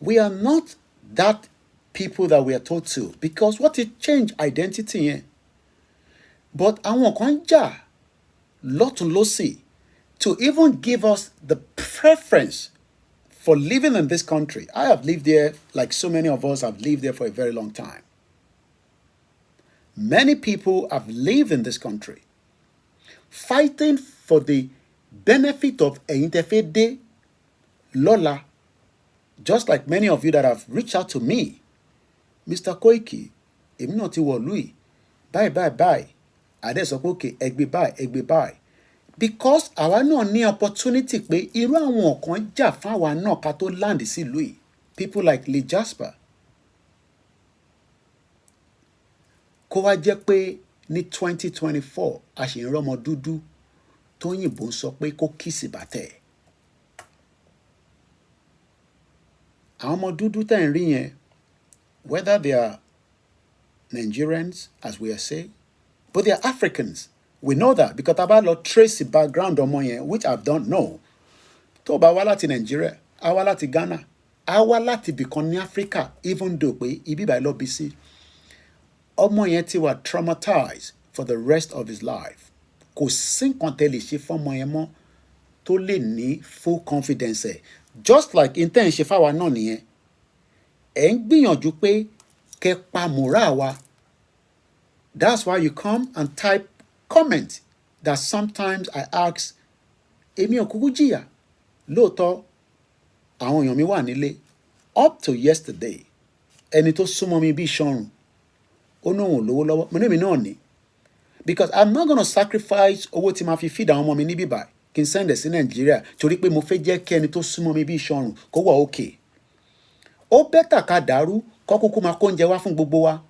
we are not that people that we are told to, because what it change identity yẹn. But àwọn kan jà lọ́tùn lósì to even give us the preference for living in this country. I have lived there, like so many of us have lived there for a very long time. Many people have lived in this country, fighting for the benefit of ẹ̀yin tẹ́ fẹ́ dé lọ́la. Just like many of you that have reached out to me, Mr. Koiki, èmi náà ti wọ̀lú yìí, bye. Adé sọ pé okay, ẹgbẹ́ báyìí. Because àwa náà ní opportunity pé irú àwọn kan jà fún àwa náà ká tó land sílùú yìí. People like Lee Jasper. Kó wá jẹ́ pé ní 2024, a ṣì ń rọ́mọ dúdú tó yìnbó ń sọ pé kó kìsì bàtẹ́. Àwọn ọmọ dúdú tẹ̀ ń rí yẹn, whether they are Nigerians, as we are saying, but they are Africans. We know that because tá bá lọ trace the background ọmọ yẹn, which I don't know. Tó bá wá láti Nigeria, á wá láti Ghana, á wá láti ibìkan ní Africa, even though pé ibi báyìí lọ bí sí. Ọmọ yẹn ti wà traumatized for the rest of his life. Kò sí nǹkan tẹ́ lè ṣe fọ́mọ yẹn mọ́ tó lè ní full confidence ẹ̀. Just like intẹ́ ń ṣe fáwa náà nìyẹn. Ẹ̀ ń gbìyànjú pé kẹ́ pa moral wa. That's why you come and type comment that sometimes I ask, èmi ò kúkú jìyà. Lóòótọ́, àwọn èèyàn mi wà nílé. Up to yesterday, ẹni tó súnmọ́ mi bí ṣọrùn, ó ní òun lówó lọ́wọ́. Mo ní èmi náà ní. Because I'm not going to sacrifice owó tí ma fi feed àwọn ọmọ mi níbí báyìí kí n send ẹ̀ sí Nàìjíríà torí pé mo fẹ́ jẹ́ kí ẹni tó súnmọ́ mi bí ṣọrùn kó wà okay. Ó bẹ́tà ká dàrú kó kúkú máa kó oúnjẹ wá fún gbogbo wa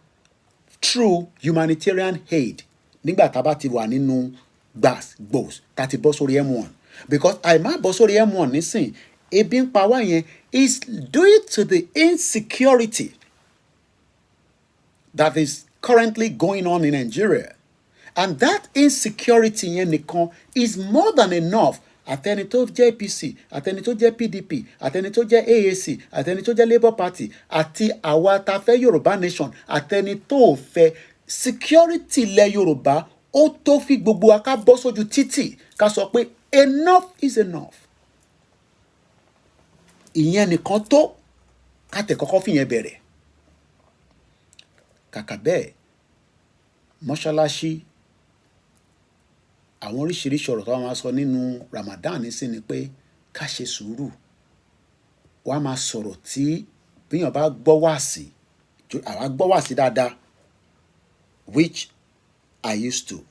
through humanitarian aid nígbà tá a bá ti wà nínú gbòs tá a ti bọ́ sórí M1. Because àìmá bọ́ sórí M1 nísìn, ebi ń pa wá yẹn is due to the insecurity that is currently going on in Nigeria. And that insecurity yẹn nìkan is more than enough. Àtẹni tó jẹ́ APC, àtẹni tó jẹ́ PDP, àtẹni tó jẹ́ AAC, àtẹni tó jẹ́ Labour Party, àti àwa tá fẹ́ Yorùbá nation, àtẹni tó fẹ́ security ilẹ̀ Yorùbá, ó tó fi gbogbo wa ká bọ́ sójú títì ká sọ pé enough is enough. Ìyẹn nìkan tó ká tẹ̀ kọ́kọ́ fìyẹn bẹ̀rẹ̀. Kàkà bẹ́ẹ̀, mọ́ṣáláṣí, àwọn oríṣiríṣi ọ̀rọ̀ tó máa sọ nínú Ramadan sí ni pé ká ṣe sùúrù. Wọ́n á máa sọ̀rọ̀ tí bíyàn bá gbọ́ wáàsí, àwa gbọ́ wáàsí dáadáa, which I used to.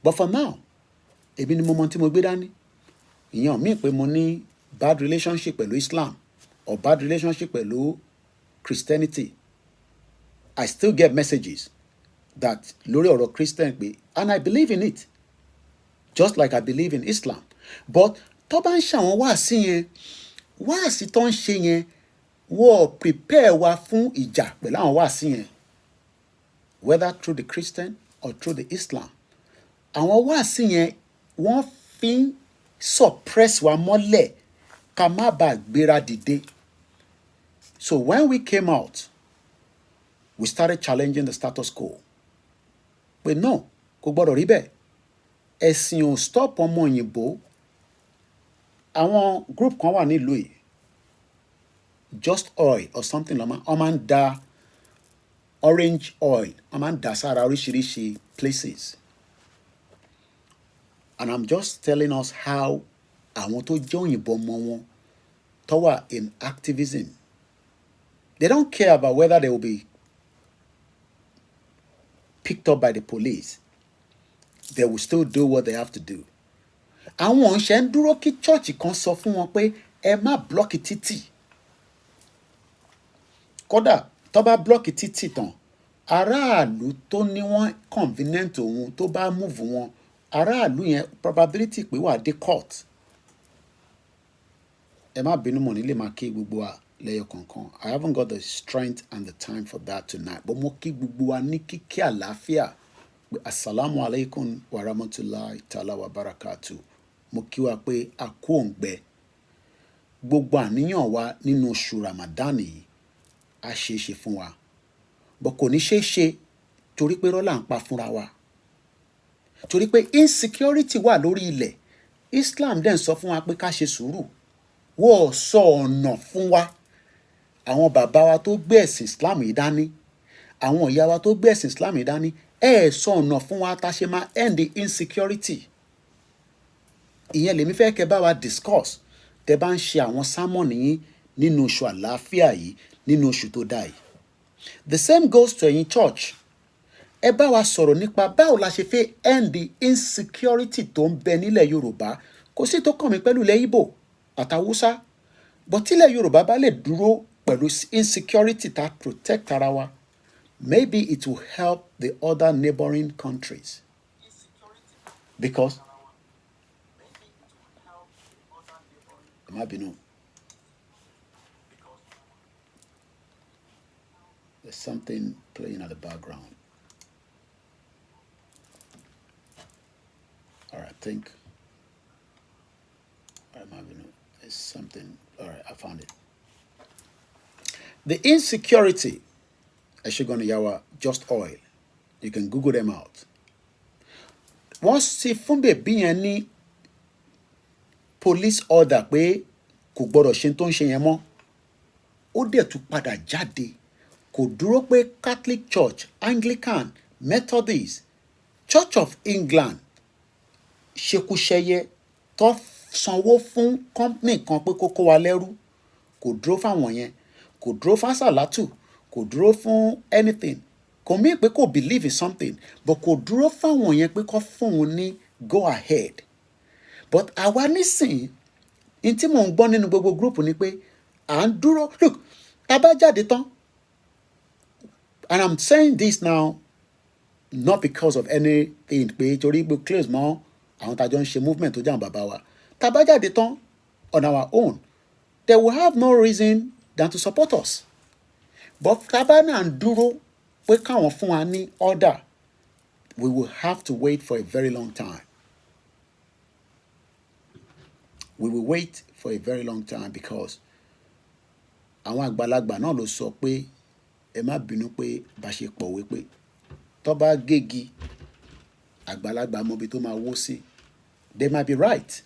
But for now, èmi ni mo mọ tí mo gbé dání. Ìyẹn mi pé mo ní bad relationship pẹ̀lú Islam or bad relationship pẹ̀lú Christianity. I still get messages that lórí ọ̀rọ̀ Christian pé, and I believe in it. Just like I believe in Islam. But tó bá ń ṣàwọn wáàsí yẹn, wáàsí tó ń ṣe yẹn, wọ́n prepare wa fún ìjà pẹ̀lú àwọn wáàsí yẹn. Whether through the Christian or through the Islam. Àwọn wáàsí yẹn, wọ́n fi ń suppress wa mọ́lẹ̀ ká má bàa gbéra dìde. So when we came out, we started challenging the status quo. But no, kò gbọ́dọ̀ rí bẹ́ẹ̀. Ẹ̀sìn ò stop ọmọ òyìnbó. Àwọn group kan wà nílùú yìí, Just Oil or something like that. Wọ́n máa ń da orange oil, wọ́n máa ń dà sára oríṣiríṣi places. And I'm just telling us how àwọn tó jẹ́ òyìnbó ọmọ wọn tó wà in activism, they don't care about whether they will be picked up by the police. They will still do what they have to do. Àwọn ṣe ń dúró kí church kan sọ fún wọn pé ẹ má blọ́ọ̀kì títì. Kódà tó bá blọ́ọ̀kì títì tán, aráàlú tó ní wọ́n convenient òun tó bá move wọn, aráàlú yẹn probability pé wà dé court. Ẹ má bínú, mọ̀ nílé máa kí gbogbo wa lẹ́yọ kọ̀ọ̀kan. I haven't got the strength and the time for that tonight, but mo kí gbogbo wa ní kíkí àlàáfíà pé assalamu alaikum wa rahmatulahi ta'ala wa barakatuh. Mo kí wa pé a kú òǹgbẹ. Gbogbo àníyàn wa nínú oṣù Ramadan yìí á ṣeé ṣe fún wa, bọ́ kò ní ṣeé ṣe torí pé rọ́lá ń pa fúnra wa, torí pé insecurity wà lórí ilẹ̀. Islam dẹ̀ ń sọ fún wa pé ká ṣe sùúrù. Wọ́n sọ ọ̀nà fún wa. Àwọn bàbá wa tó gbé ẹ̀sìn Islam yìí dání, àwọn ìyá wa tó gbé ẹ̀sìn Islam yìí dání, sọ ọ̀nà fún wa tá ṣe máa end the insecurity. Ìyẹn lèmi fẹ́ kẹ́ bá wa discuss tẹ́ bá ń ṣe àwọn sermon yín nínú oṣù àlàáfíà yìí, nínú oṣù tó dá yìí. The same goes to ẹ̀yin church. Ẹ bá wa sọ̀rọ̀ nípa báwo la ṣe fẹ́ end the insecurity tó ń bẹ nílẹ̀ Yorùbá. Kò sí tó kàn mí pẹ̀lú ilẹ̀ Ìgbò àtàwùsá, but tílẹ̀ Yorùbá bá lè dúró pẹ̀lú insecurity tá protect ara wa, maybe it will help the other neighboring countries. Because má bínú. There's something playing at the background. All right, I think. All right, Marvin, there's something. All right, I found it. The insecurity, Eshigona Yawa, just oil. You can Google them out. Wọ́n sì fún bèbí yẹn ní police order pé kò gbọ́dọ̀ ṣe tó ń ṣe yẹn mọ́. Ó dẹ̀ tún padà jáde. Kò dúró pé Catholic Church, Anglican, Methodist, Church of England ṣekúṣẹyẹ tó sanwó fún company kan pé kó kó wa lẹ́rú. Kò dúró fáwọn yẹn. Kò dúró fún àsàlátù. Kò dúró fún anything. Kò mí pé kò believe in something, but kò dúró fáwọn yẹn pé kó fún un ní go ahead. But àwa nísìnyí, in tí mò ń gbọ́ nínú gbogbo group ni pé à ń dúró. Look, tá bá jáde tán, and I'm saying this now not because of anything pé torí pé close mọ́ àwọn tájọ́ ń ṣe movement tó jẹ́ àwọn bàbá wa. Tá bá jáde tán on our own, they will have no reason than to support us. But tá bá náà ń dúró pé káwọn fún wa ní order, we will have to wait for a very long time. We will wait for a very long time because àwọn àgbàlagbà náà ló sọ pé ẹ má bínú pé bá ṣe pọ̀wé pé tó bá gégi àgbàlagbà mọbi tó máa wó sí. They might be right,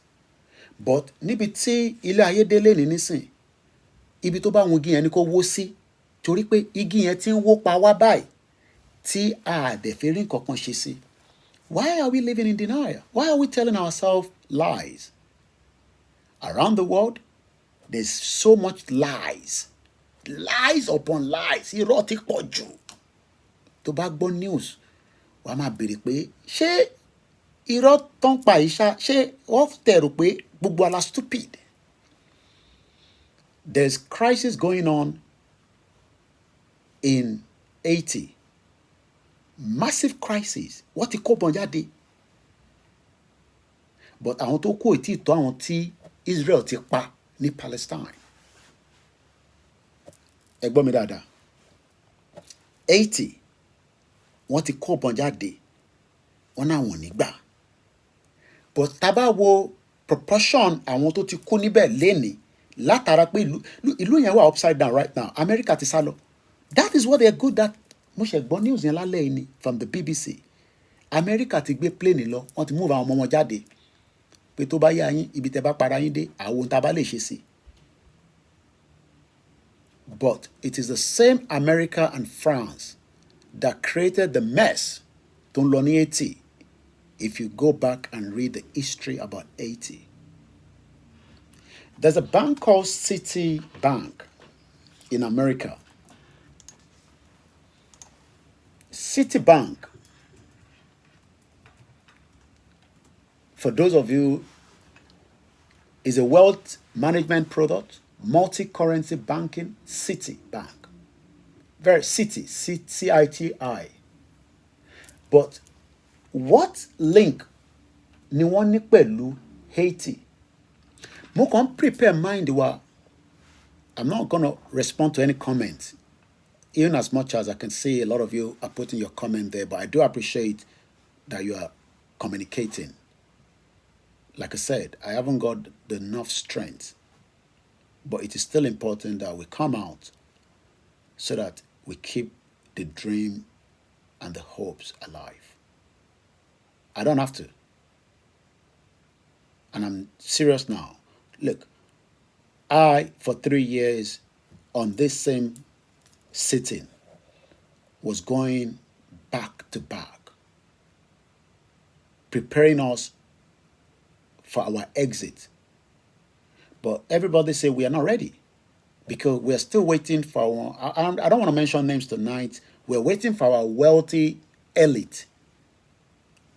but níbi tí ilé ayédélé ní nísìn, ibi tó bá wọn igi yẹn ni kó wó sí, torí pé igi yẹn ti ń wó pa wá báyìí tí a dẹ̀ fi rí nǹkan kan ṣe sí. Why are we living in denial? Why are we telling ourselves lies? Around the world, there's so much lies. Lies upon lies. Irọ́ ti pọ̀ jù. Tó bá gbọ́ news, wàá máa béèrè pé ṣé irọ́ tó ń pa ìṣá, ṣé wọ́n tẹ̀rù pé gbogbo ala stupid? There's crisis going on in Haiti. Massive crisis. Wọ́n ti kó bọ́n jáde. But àwọn tó kó ètí ìtọ́ àwọn tí Israel ti pa ní Palestine. Ẹ gbọ́ mi dáadáa. Haiti, wọ́n ti kó bọ́n jáde. Wọ́n náà wọ́n nígbà. But tá bá wo proportion àwọn tó ti kú níbẹ̀ lénìí látara pé ìlú yẹn wà upside down right now. America ti sá lọ. That is what they are good at. Mo ṣe gbọ́ news yẹn lálẹ́ yìí ni from the BBC. America ti gbé plane lọ, wọ́n ti move àwọn ọmọ wọn jáde. Pé tó bá yá yín, ibi tẹ́ bá para yín dé, àwọn tá bá lè ṣe sí. But it is the same America and France that created the mess tó ń lọ ní Haiti. If you go back and read the history about Haiti. There's a bank called City Bank in America. Citibank, for those of you, is a wealth management product, multi-currency banking. Citibank. very city, C-I-T-I. But what link ni wọ́n ní pẹ̀lú Haiti? Mo kàn prepare mind wa. I'm not going to respond to any comments, even as much as I can see a lot of you are putting your comment there, but I do appreciate that you are communicating. Like I said, I haven't got enough strength, but it is still important that we come out so that we keep the dream and the hopes alive. I don't have to. And I'm serious now. Look, I, for 3 years on this same sitting, was going back to back, preparing us for our exit. But everybody say we are not ready because we are still waiting for our, I don't want to mention names tonight. We're waiting for our wealthy elite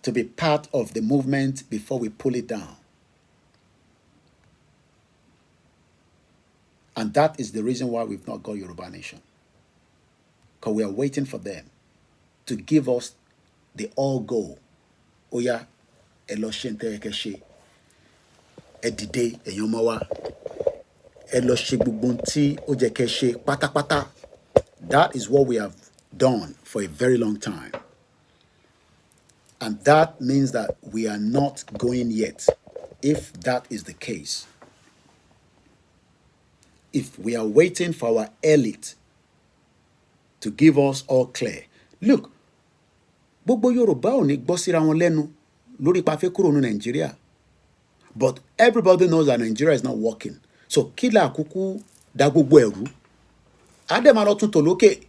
to be part of the movement before we pull it down. And that is the reason why we've not got Yoruba Nation. Because we are waiting for them to give us the all go. Oya, elo shente ekeshe, edide eyomawa, elo shegbunti oje keshe pata pata. That is what we have done for a very long time. And that means that we are not going yet. If that is the case, if we are waiting for our elite to give us all clear. Look, gbogbo Yoruba ò ní gbọ́ síra wọn lẹ́nu lórí pa fẹ́ kúrò ní Nigeria. But everybody knows that Nigeria is not working. So kí la kúkú dá gbogbo ẹ̀rú. Adé máa lọ tún tò lókè.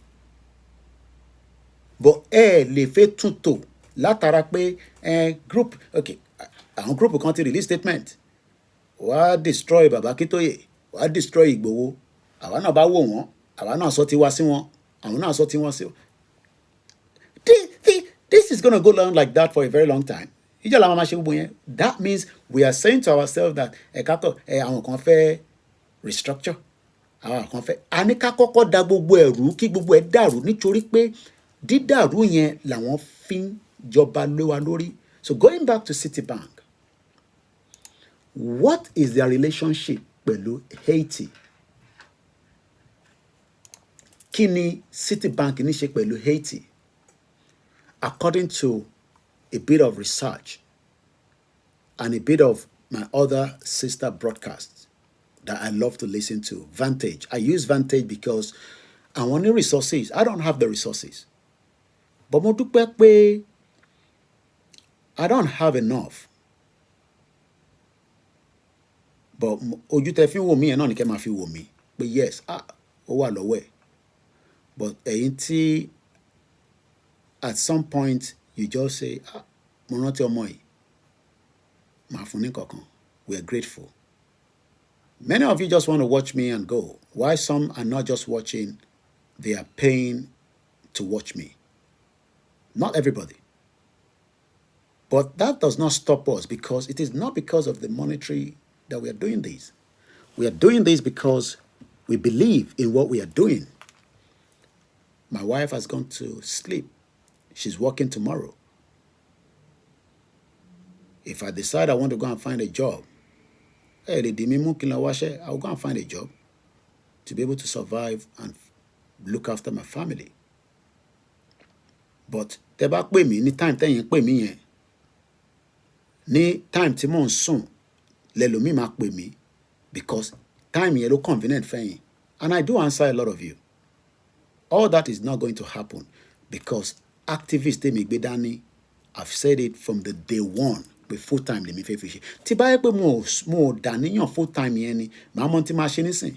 But lè fẹ́ tún tò látara pé group, okay, àwọn group kan ti release statement. Wàá destroy Baba Akintoye. Wàá destroy Igboho. Àwa náà bá wò wọ́n. Àwa náà sọ tiwa sí wọn. Àwọn náà sọ tiwọn sí wọn. This is going to go on like that for a very long time. That means we are saying to ourselves that àwọn kan fẹ́ restructure. Àwọn kan fẹ́. A ní ká kọ́kọ́ da gbogbo ẹ̀rú kí gbogbo ẹ̀ dàrú nítorí pé dídàrú yẹn làwọn fi ń jọba lé wa lórí. So going back to Citibank, what is their relationship pẹ̀lú Haiti? Kí ni Citibank ní ṣe pẹ̀lú Haiti? According to a bit of research and a bit of my other sister broadcasts that I love to listen to, Vantage. I use Vantage because I want the resources. I don't have the resources. But mo dúpẹ́ pé I don't have enough. But ojú tẹ́ fi wò mí yẹn náà ni kẹ́ máa fi wò mí. But yes, ó wà lọ́wọ́ ẹ̀. But ẹ̀yin tí at some point you just say, mo rántí ọmọ yìí, màá fún ní kankan. We are grateful. Many of you just want to watch me and go. Why some are not just watching, they are paying to watch me. Not everybody. But that does not stop us because it is not because of the monetary that we are doing this. We are doing this because we believe in what we are doing. My wife has gone to sleep. She's working tomorrow. If I decide I want to go and find a job, I'll go and find a job to be able to survive and look after my family. But tẹ́ bá pè mí ní time tẹ́yin pè mí yẹn, ní time tí mò ń sùn, lẹ́lòmíì máa pè mí because time yẹn ló convenient fẹ́yìn. And I do answer a lot of you. All that is not going to happen because activists tèmi gbé dání, I've said it from the day one. Pé full time lèmi fẹ́ fi ṣe. Tí bá yẹ pé mo ò dàníyàn full time yẹn ni, màá mọ tí màá ṣe nísìn.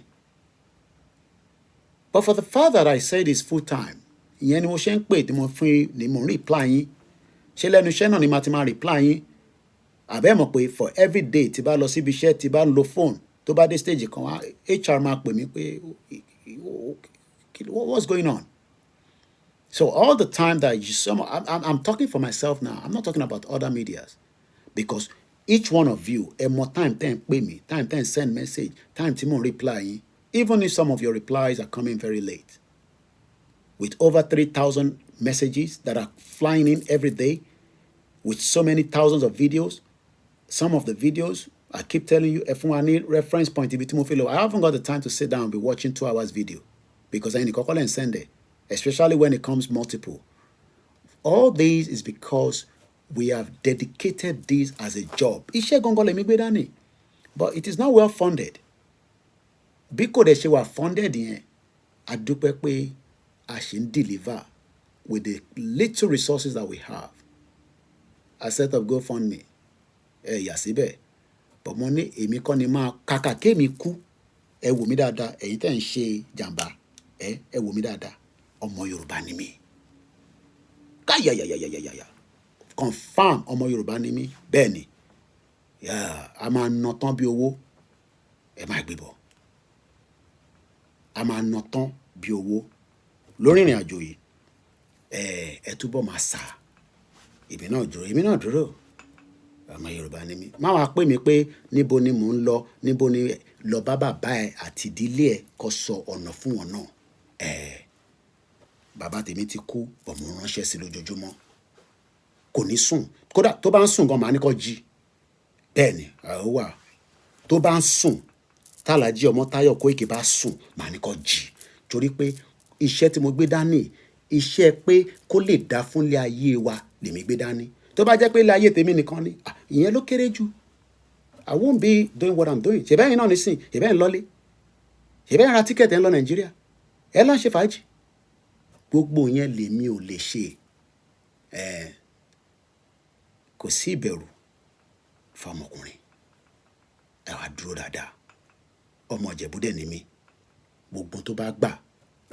But for the fact that I said it's full time, ìyẹn ni mo ṣe ń pè tí mo fún ni mo reply yín. Ṣé lẹ́nu iṣẹ́ náà ni màá ti máa reply yín? Àbẹ́ mọ̀ pé for every day tí bá lọ síbi iṣẹ́ tí bá lo phone tó bá dé stage kan, HR máa pè mí pé what's going on? So all the time that I'm talking for myself now. I'm not talking about other medias. Because each one of you, more time ten pay me, time ten send message, time tí mo reply yín, even if some of your replies are coming very late. with over 3,000 messages that are flying in every day, with so many thousands of videos. Some of the videos, I keep telling you, I need reference point. I haven't got the time to sit down and be watching 2 hours video because I need to call and send it, especially when it comes multiple. All this is because we have dedicated this as a job. But it is not well funded. Because they were funded in, I do pé I should deliver with the little resources that we have. I set up GoFundMe. Yasibe. But money, èmi kọ́ ni máa kàkà kémi kú. Ẹ wò mí dáadáa, ẹ̀yin tẹ́ ń ṣe jàǹbá. Ẹ wò mí dáadáa. Ọmọ Yorùbá ni mí. Káyàyàyàyàyàyà. Confirm ọmọ Yorùbá ni mí. Bẹ́ẹ̀ ni. A máa ná tán bí owó. Ẹ máa gbé bọ̀. A máa ná tán bí owó. Lórí ìrìn àjò yìí, ẹ túbọ̀ máa sà. Èmi náà dúró. Ọmọ Yorùbá ni mí. Má wá pè mí pé níbo ni mò ń lọ, níbo ni lọ bá bàbá ẹ àti ìdílé ẹ kó sọ ọ̀nà fún wọn náà. Bàbá tèmi ti kú, bọ̀ mo ránṣẹ́ sí lójoojúmọ́. Kò ní sùn. Kódà tó bá ń sùn gan, màá ní kó jí. Bẹ́ẹ̀ ni, ó wà. Tó bá ń sùn, Tálájí Ọmọ́táyọ̀ Kóìkì bá sùn, màá ní kó jí. Torí pé iṣẹ́ tí mo gbé dání, iṣẹ́ pé kó lè dá fúnlé ayé wa lèmi gbé dání. Tó bá jẹ́ pé ilé ayé tèmi nìkan ni, ìyẹn ló kéré jù. I won't be doing what I'm doing. Ṣèbẹ́ yín náà nísìn, ṣèbẹ́ ń lọlé. Ṣèbẹ́ ń ra tíkẹ̀tì ẹ̀ ń lọ Nàìjíríà. Ẹ lọ ń ṣe fàájì. Gbogbo yẹn lèmi ò lè ṣe. Kò sí ìbẹ̀rù fọmọkùnrin. Ẹ wá dúró dáadáa. Ọmọ Ìjẹ̀bú dẹ̀ ni mí. Gbogbo tó bá gbà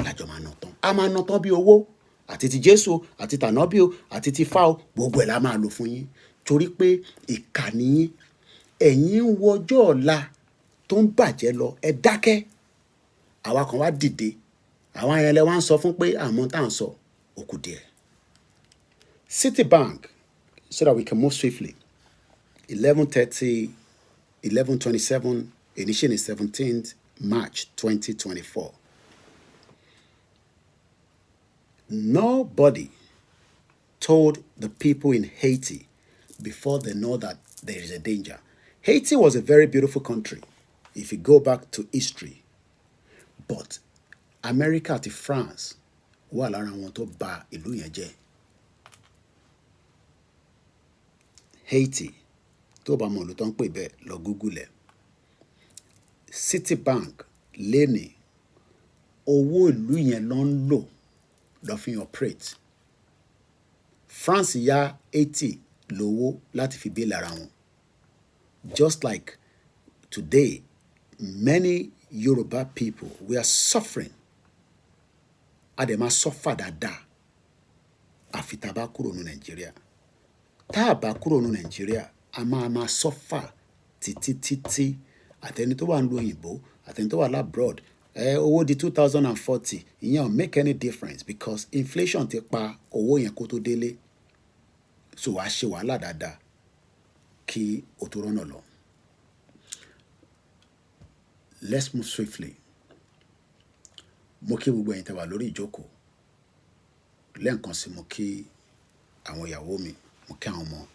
lájọ máa ná tán. A máa ná tán bí owó. Àti ti Jésù, àti tànábì o, àti ti Fá o, gbogbo ẹ̀ la máa lò fún yín. Torí pé ìkà ni yín. Ẹ̀yin ń wo ọjọ́ ọ̀la tó ń bàjẹ́ lọ. Ẹ dákẹ́. Àwa kan wá dìde. Àwọn ayẹlẹ wá ń sọ fún pé àmọ́ tá à ń sọ òkú díẹ̀. Citibank, so that we can move swiftly. 11:30, 11:27, initiation is 17th March 2024. Nobody told the people in Haiti before they know that there is a danger. Haiti was a very beautiful country if you go back to history. But America àti France wà lára wọn tó bà ìlú yẹn jẹ́. Haiti, tó bá mọ̀ ìlú tó ń pè bẹ́ẹ̀, lọ Google ẹ̀. Citibank lénìí, owó ìlú yẹn ló ń lò lọ fi operate. France yá 80 lówó láti fi bail ara wọn. Just like today, many Yoruba people, we are suffering. A dẹ̀ máa suffer dáadáa. Àfi tá bá kúrò ní Nàìjíríà. Tá bá kúrò ní Nàìjíríà, a máa suffer títí. Àtẹni tó wà ní òyìnbó, àtẹni tó wà labroad. Owó di 2040, ìyẹn ò make any difference because inflation ti pa owó yẹn kó tó délé. So wàá ṣe wàhálà dáadáa kí o tó rọ́nà lọ. Let's move swiftly. Mo kí gbogbo ẹ̀yin tẹ́ wà lórí ìjókòó. Lẹ́ẹ̀kan sí mo kí àwọn ìyàwó mi, mo kí àwọn ọmọ,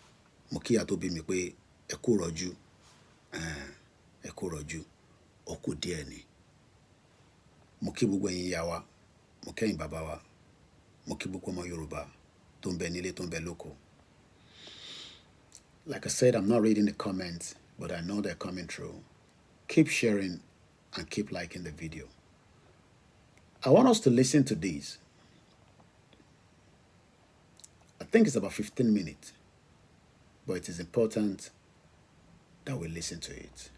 mo kí ìyá tó bí mi pé ẹ kú rọ̀jú, ó kù díẹ̀ ni. Mo kí gbogbo ẹ̀yin ìyá wa, mo kí ẹ̀yin bàbá wa, mo kí gbogbo ọmọ Yorùbá tó ń bẹ nílé tó ń bẹ lóko. Like I said, I'm not reading the comments, but I know they're coming through. Keep sharing and keep liking the video. I want us to listen to this. I think it's about 15 minutes, but it is important that we listen to it.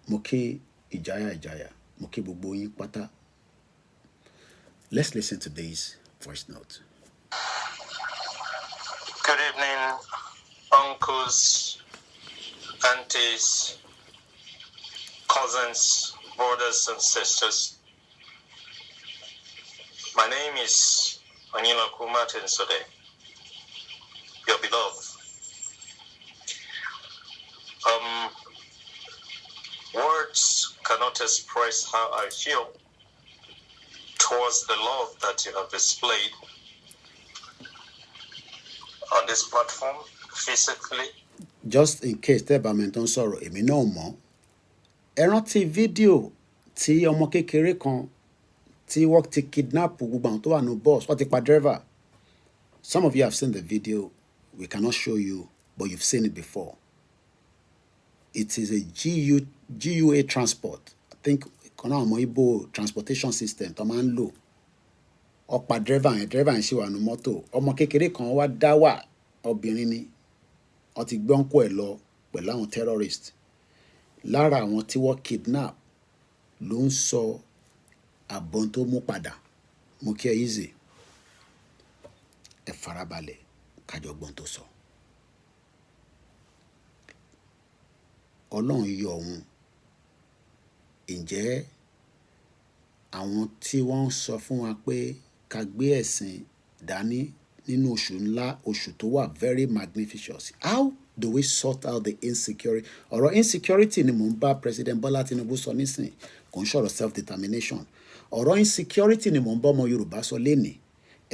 Mo kí Ìjàyà, mo kí gbogbo yín pátá. Let's listen to this voice note. Good evening, uncles, aunties, cousins, brothers and sisters. My name is OLAKUNLE today, your beloved. Words cannot express how I feel towards the love that you have displayed on this platform, physically. Just in case tẹ́ bá mi tó ń sọ̀rọ̀ èmi náà mọ̀ ẹ rántí fídíò tí ọmọ kékeré kan tí wọ́n ti kidnap gbogbo àwọn tó wà ní bus wọ́n ti pa driver. Some of you have seen the video. We cannot show you, but you've seen it before. It is a GUA transport. I think kan náà ọmọ Igbo transportation system tó máa ń lò. Ó pa driver yẹn sì wà ní mọ́tò. Ọmọ kékeré kan wá dá wà obìnrin ni. Wọ́n ti gbé ọ̀nkọ́ ẹ̀ lọ pẹ̀lú àwọn terrorist. Lára àwọn tí wọ́n kidnap ló ń sọ àbọ̀n tó mú padà. Mo kí ẹ easy. Ẹ farabalẹ̀ kájọ gbọ́n tó sọ. Ọlọ́run yọ òun. Ǹjẹ́ àwọn tí wọ́n ń sọ fún wa pé ká gbé ẹ̀sìn dání nínú oṣù ńlá, oṣù tó wà very magnificent. How do we sort out the insecurity? Ọ̀rọ̀ insecurity ni mò ń bá President Bola Tinubu sọ nísìn, kò ń sọ̀rọ̀ self-determination. Ọ̀rọ̀ insecurity ni mò ń bá ọmọ Yorùbá sọ lénìí.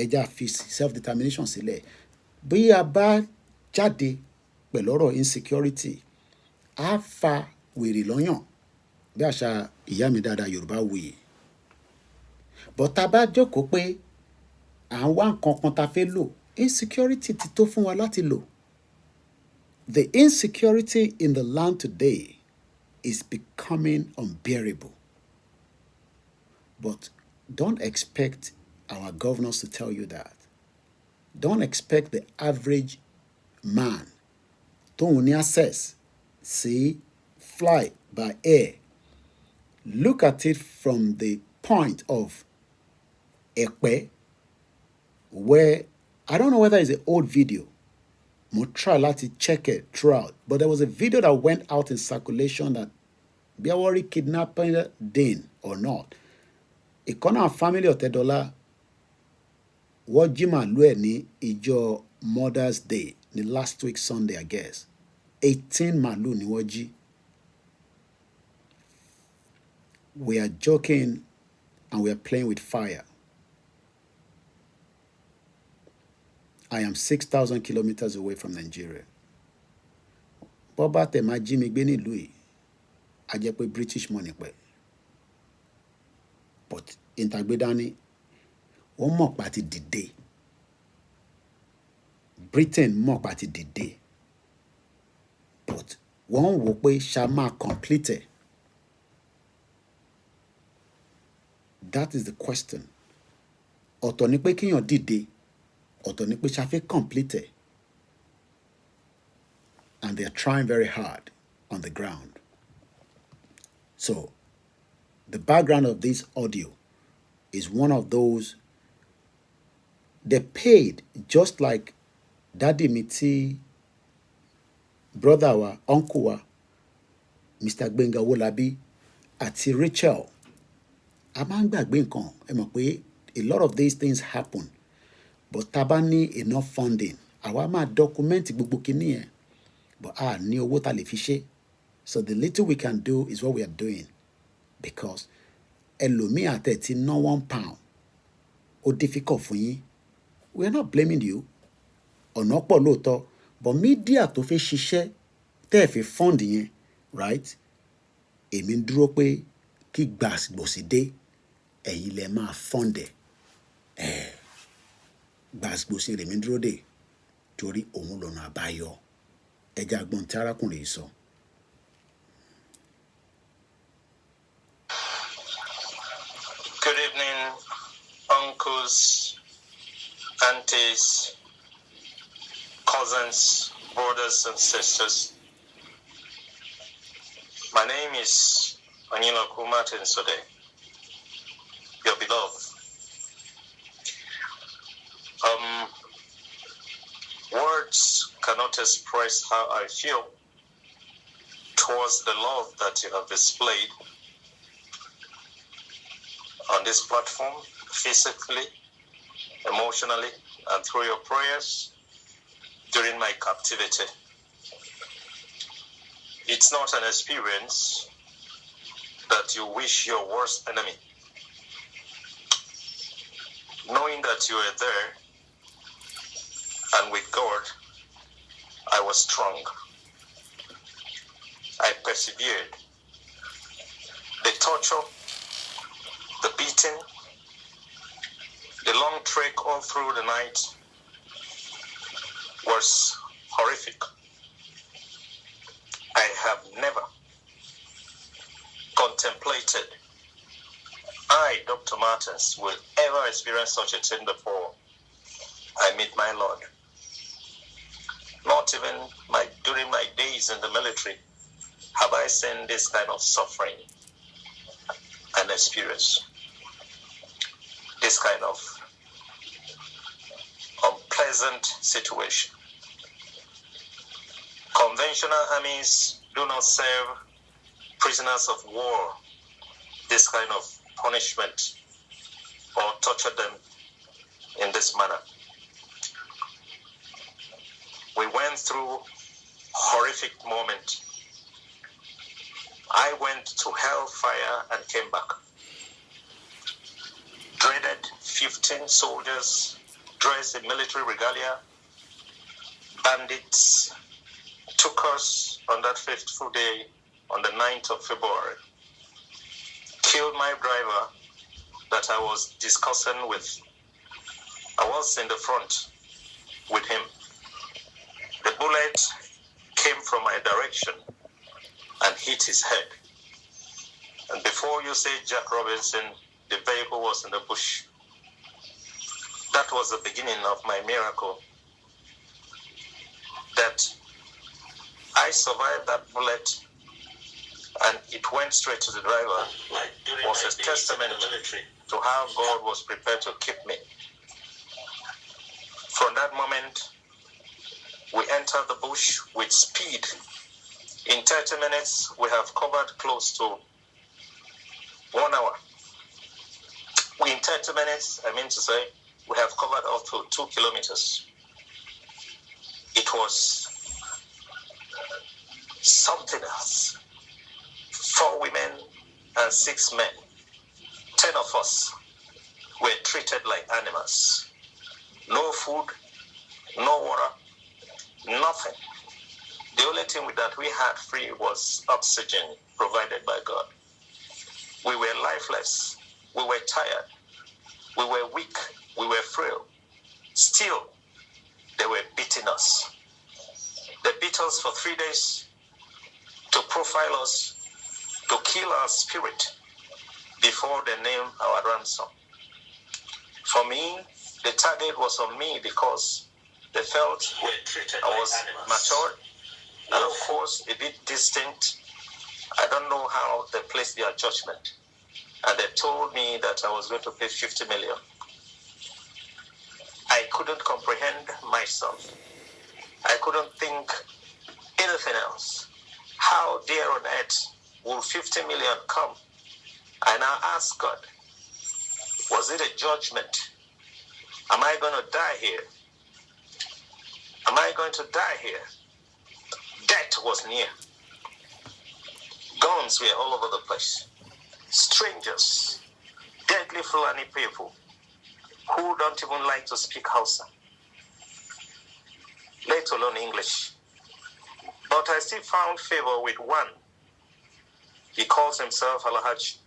Ẹja fi self-determination sílẹ̀. Bí a bá jáde pẹ̀lú ọ̀rọ̀ insecurity, á fa wèrè lọ́yàn. Bí àṣà ìyá mi dáadáa Yorùbá wuyì. But tá a bá jókòó pé à ń wá nǹkan kan tá a fẹ́ lò, insecurity ti tó fún wa láti lò. The insecurity in the land today is becoming unbearable. But don't expect our governors to tell you that. Don't expect the average man tóun ní access sí fly by air. Look at it from the point of Ekpe, where I don't know whether it's an old video. Mo try láti check it throughout, but there was a video that went out in circulation that bí wọ́n rí kidnapping Dane or not. Ìkànnà family Ọ̀tẹ́dọ́lá wọ́n jí màálù ẹ̀ ní ìjọ Mother's Day ní last week Sunday I guess. 18 màálù ni wọ́n jí. We are joking and we are playing with fire. I am 6,000 kilometers away from Nigeria. Bọ́bá tẹ̀ máa jí mi gbé nílùú yìí, a jẹ́ pé British money pẹ̀. But ìtàgbédání, wọ́n mọ̀ pa ti dìde. Britain mọ̀ pa ti dìde. But wọ́n wò pé ṣá máa complete it. That is the question. Ọ̀tọ̀ ni pé kíyàn dìde. Ọ̀tọ̀ ni pé ṣá fẹ́ complete it. And they are trying very hard on the ground. So, the background of this audio is one of those they paid just like Daddy mi tí brother wa, uncle wa, Mr. Gbenga Owolabi àti Rachel. A máa ń gbàgbé nǹkan. Ẹ mọ̀ pé a lot of these things happen. But tá bá ní enough funding, àwa máa document gbogbo kíní yẹn. But ní owó tá lè fi ṣe. So the little we can do is what we are doing. Because ẹlòmíì àtẹ̀ tí ná £1, ó difficult fún yín. We are not blaming you. Ọ̀nà pọ̀ lóòótọ́. But media tó fẹ́ ṣiṣẹ́ tẹ́ ẹ̀ fi fund yẹn, right? Èmi ń dúró pé kí gbàsgbòsì dé, ẹ̀yin lẹ máa fund ẹ̀. Gbàsgbòsì lèmi ń dúró dè torí òun lọ́nà àbáyọ. Ẹja àgbọn tí arákùnrin yìí sọ. Good evening, uncles, aunties, cousins, brothers, and sisters. My name is Koikimedia, your beloved. Words cannot express how I feel towards the love that you have displayed on this platform, physically, emotionally, and through your prayers during my captivity. It's not an experience that you wish your worst enemy. Knowing that you were there, and with God, I was strong. I persevered. The torture, the beating, the long trek all through the night was horrific. I have never contemplated Dr. Martins, will ever experience such a thing before I meet my Lord. Not even during my days in the military have I seen this kind of suffering and experience this kind of unpleasant situation. Conventional armies do not serve prisoners of war this kind of punishment or torture them in this manner. We went through horrific moment. I went to hellfire and came back. Dreaded 15 soldiers dressed in military regalia. Bandits took us on that fateful day on the 9th of February. Killed my driver that I was discussing with. I was in the front with him. The bullet came from my direction and hit his head. And before you say Jack Robinson, the vehicle was in the bush. That was the beginning of my miracle. That I survived that bullet and it went straight to the driver. Was a testament to how God was prepared to keep me. From that moment, we entered the bush with speed. In 30 minutes, we have covered close to 1 hour. In 30 minutes, I mean to say, we have covered up to 2 kilometers. It was something else. 4 women and 6 men. 10 of us were treated like animals. No food, no water, nothing. The only thing that we had free was oxygen provided by God. We were lifeless. We were tired. We were weak. We were frail. Still, they were beating us. They beat us for 3 days to profile us, to kill our spirit before they named our ransom. For me, the target was on me because they felt I was matured and of course a bit distinct. I don't know how they placed their judgment. And they told me that I was going to pay 50 million. I couldn't comprehend myself. I couldn't think anything else. How dare on earth will 50 million come? I now ask God, was it a judgment? Am I going to die here? Am I going to die here? Death was near. Guns were all over the place. Strangers, deadly Fulani people who don't even like to speak Hausa, let alone English. But I still found favor with one. He calls himself Alhaj.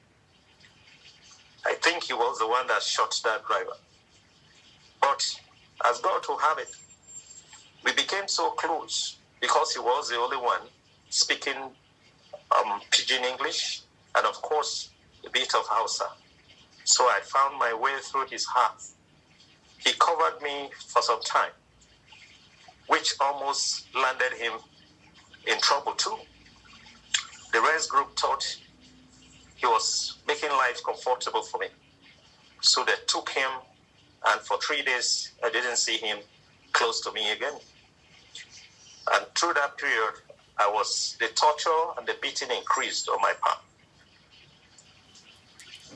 I think he was the one that shot that driver. But as God will have it, we became so close because he was the only one speaking pidgin English and of course a bit of Hausa. So I found my way through his heart. He covered me for some time, which almost landed him in trouble too. The rest group thought he was making life comfortable for me. So they took him, and for 3 days, I didn't see him close to me again. And through that period, the torture and the beating increased on my part.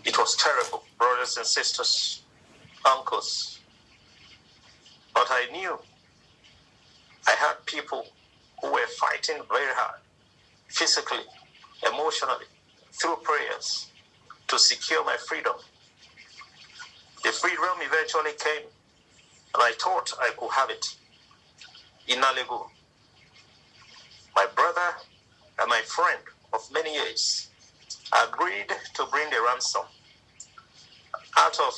It was terrible, brothers and sisters, uncles. But I knew I had people who were fighting very hard, physically, emotionally, through prayers to secure my freedom. The freedom eventually came, and I thought I could have it. In Alegu, my brother and my friend of many years agreed to bring the ransom. Out of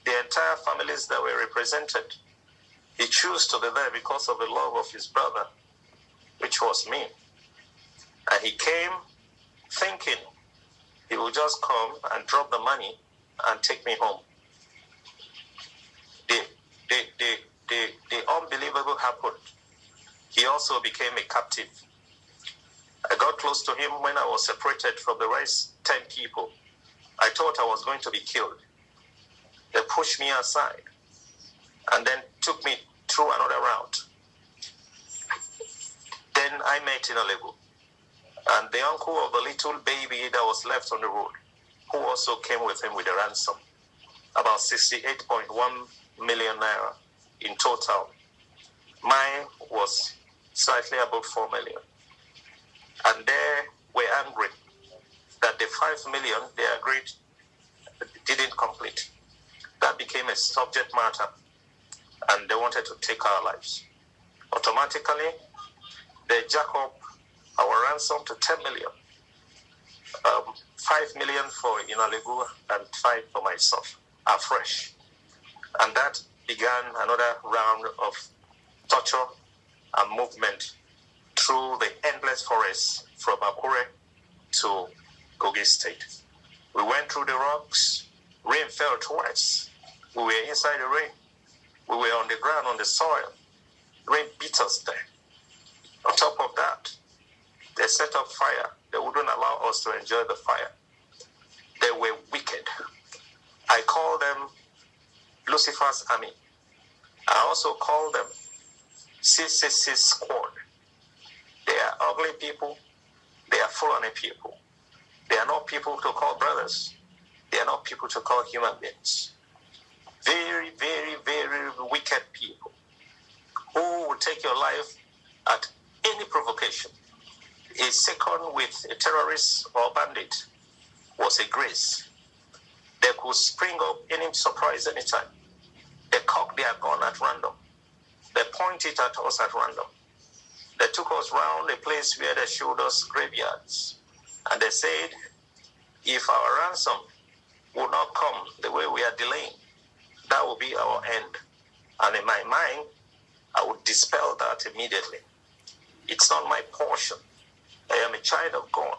the entire families that were represented, he chose to be there because of the love of his brother, which was me. And he came thinking he would just come and drop the money and take me home. The unbelievable happened. He also became a captive. I got close to him when I was separated from the rest 10 people. I thought I was going to be killed. They pushed me aside and then took me through another route. Then I met in Alegu, and the uncle of the little baby that was left on the road, who also came with him with a ransom, about 68.1 million naira in total. Mine was slightly above 4 million. And they were angry that the 5 million they agreed didn't complete. That became a subject matter, and they wanted to take our lives. Automatically, they jack up our ransom to 10 million. 5 million for Inalegu and 5 for myself, afresh. And that began another round of torture and movement through the endless forests from Akure to Kogi State. We went through the rocks, rain fell twice. We were inside the rain. We were on the ground, on the soil. Rain beat us there. On top of that, they set up fire. They wouldn't allow us to enjoy the fire. They were wicked. I call them Lucifer's army. I also call them 666 squad. They are ugly people. They are Fulani people. They are not people to call brothers. They are not people to call human beings. Very, very, very wicked people who will take your life at any provocation. A second with a terrorist or bandit was a grace. They could spring up any surprise anytime. They cock their gun at random. They point it at us at random. They took us round a place where they showed us graveyards. And they said, if our ransom will not come the way we are delaying, that will be our end. And in my mind, I would dispel that immediately. It's not my portion. I am a child of God.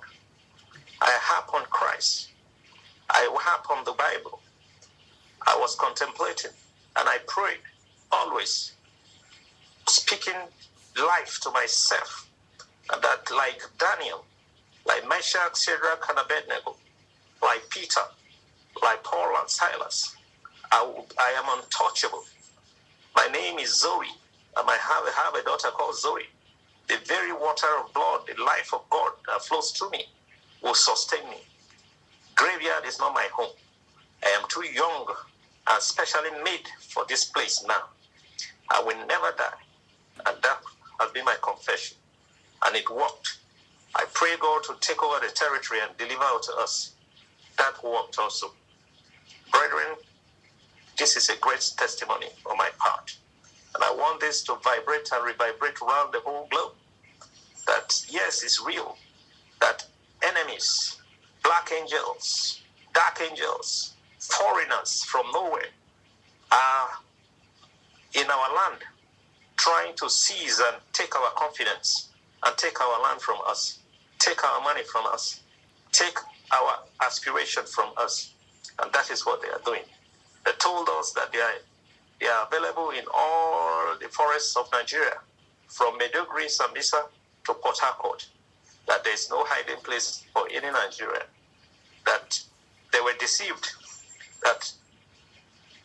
I harp on Christ. I harp on the Bible. I was contemplating and I prayed, always speaking life to myself. And that like Daniel, like Meshach, Shadrach, and Abednego, like Peter, like Paul and Silas, I am untouchable. My name is Zoe, and I have a daughter called Zoe. The very water of blood, the life of God that flows through me will sustain me. Graveyard is not my home. I am too young and specially made for this place now. I will never die. And that has been my confession. And it worked. I pray God to take over the territory and deliver out to us. That worked also. Brethren, this is a great testimony on my part. And I want this to vibrate and revibrate around the whole globe. That yes, it's real. That enemies, black angels, dark angels, foreigners from nowhere are in our land trying to seize and take our confidence and take our land from us, take our money from us, take our aspiration from us. And that is what they are doing. They told us that they are available in all the forests of Nigeria, from Maiduguri, Sambisa to Port Harcourt, that there is no hiding place for any Nigerian, that they were deceived, that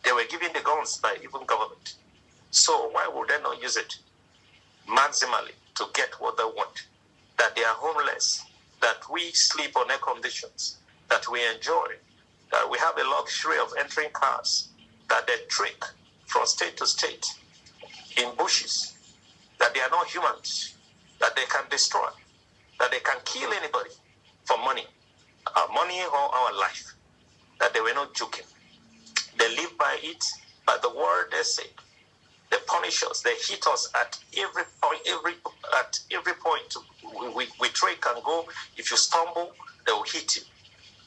they were given the guns by even government. So why would they not use it maximally to get what they want? That they are homeless, that we sleep on air conditions, that we enjoy, that we have a luxury of entering cars, that they trick from state to state in bushes, that they are not humans, that they can destroy. that they can kill anybody for money, our money or our life, that they were not joking. They live by it, by the word they say. They punish us, they hit us at every point, every point we tray can go. If you stumble, they will hit you.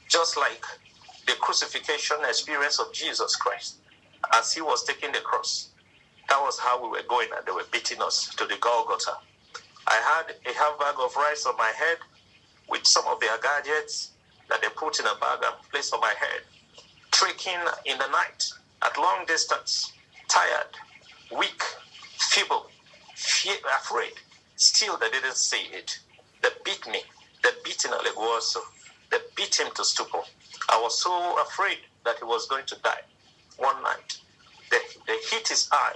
Just like the crucifixion experience of Jesus Christ. As he was taking the cross, that was how we were going, and they were beating us to the Golgotha. I had a half bag of rice on my head with some of their gadgets that they put in a bag and placed on my head. Trekking in the night at long distance, tired, weak, feeble, afraid. Still, they didn't say it. They beat me. They beat in Oleguoso. They beat him to stupor. I was so afraid that he was going to die. One night, they hit his eye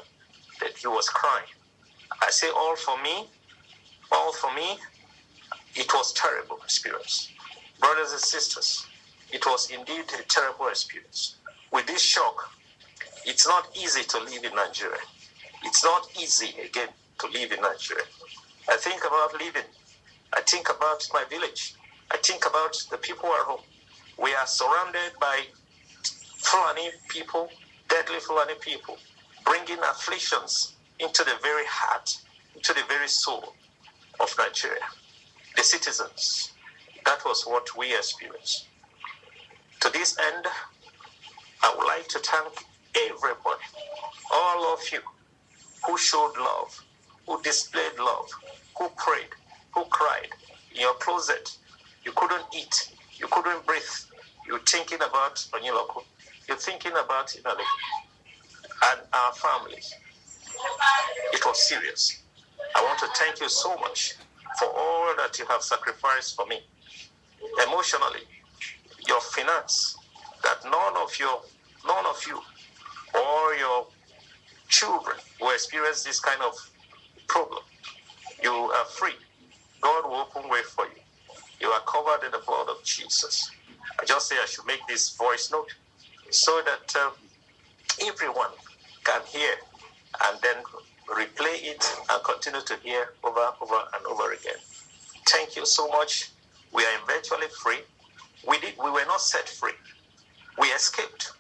that he was crying. I say, all for me. It was terrible experience. Brothers and sisters, it was indeed a terrible experience. With this shock, it's not easy to live in Nigeria. It's not easy, again, to live in Nigeria. I think about living. I think about my village. I think about the people at home. We are surrounded by Fulani people, deadly Fulani people, bringing afflictions into the very heart, into the very soul of Nigeria. The citizens, that was what we experienced. To this end, I would like to thank everybody, all of you who showed love, who displayed love, who prayed, who cried. In your closet, you couldn't eat, you couldn't breathe. You're thinking about Onyiloko, you're thinking about Inale, and our families. It was serious. I want to thank you so much for all that you have sacrificed for me. Emotionally, your finance, that none of you or your children will experience this kind of problem. You are free. God will open way for you. You are covered in the blood of Jesus. I just say I should make this voice note so that everyone can hear and then replay it and continue to hear over and over again. Thank you so much. We are eventually free. We were not set free. We escaped.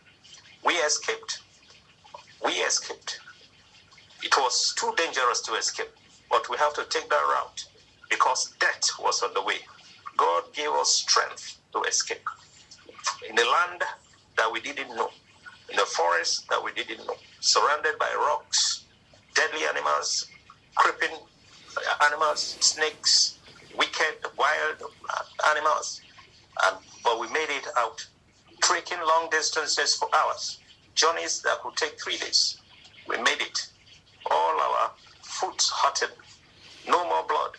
It was too dangerous to escape, but we have to take that route because death was on the way. God gave us strength to escape. In the land that we didn't know, in the forest that we didn't know, surrounded by rocks, deadly animals, creeping animals, snakes, wicked, wild animals. But we made it out, trekking long distances for hours, journeys that could take 3 days. We made it. All our foot hurting, no more blood,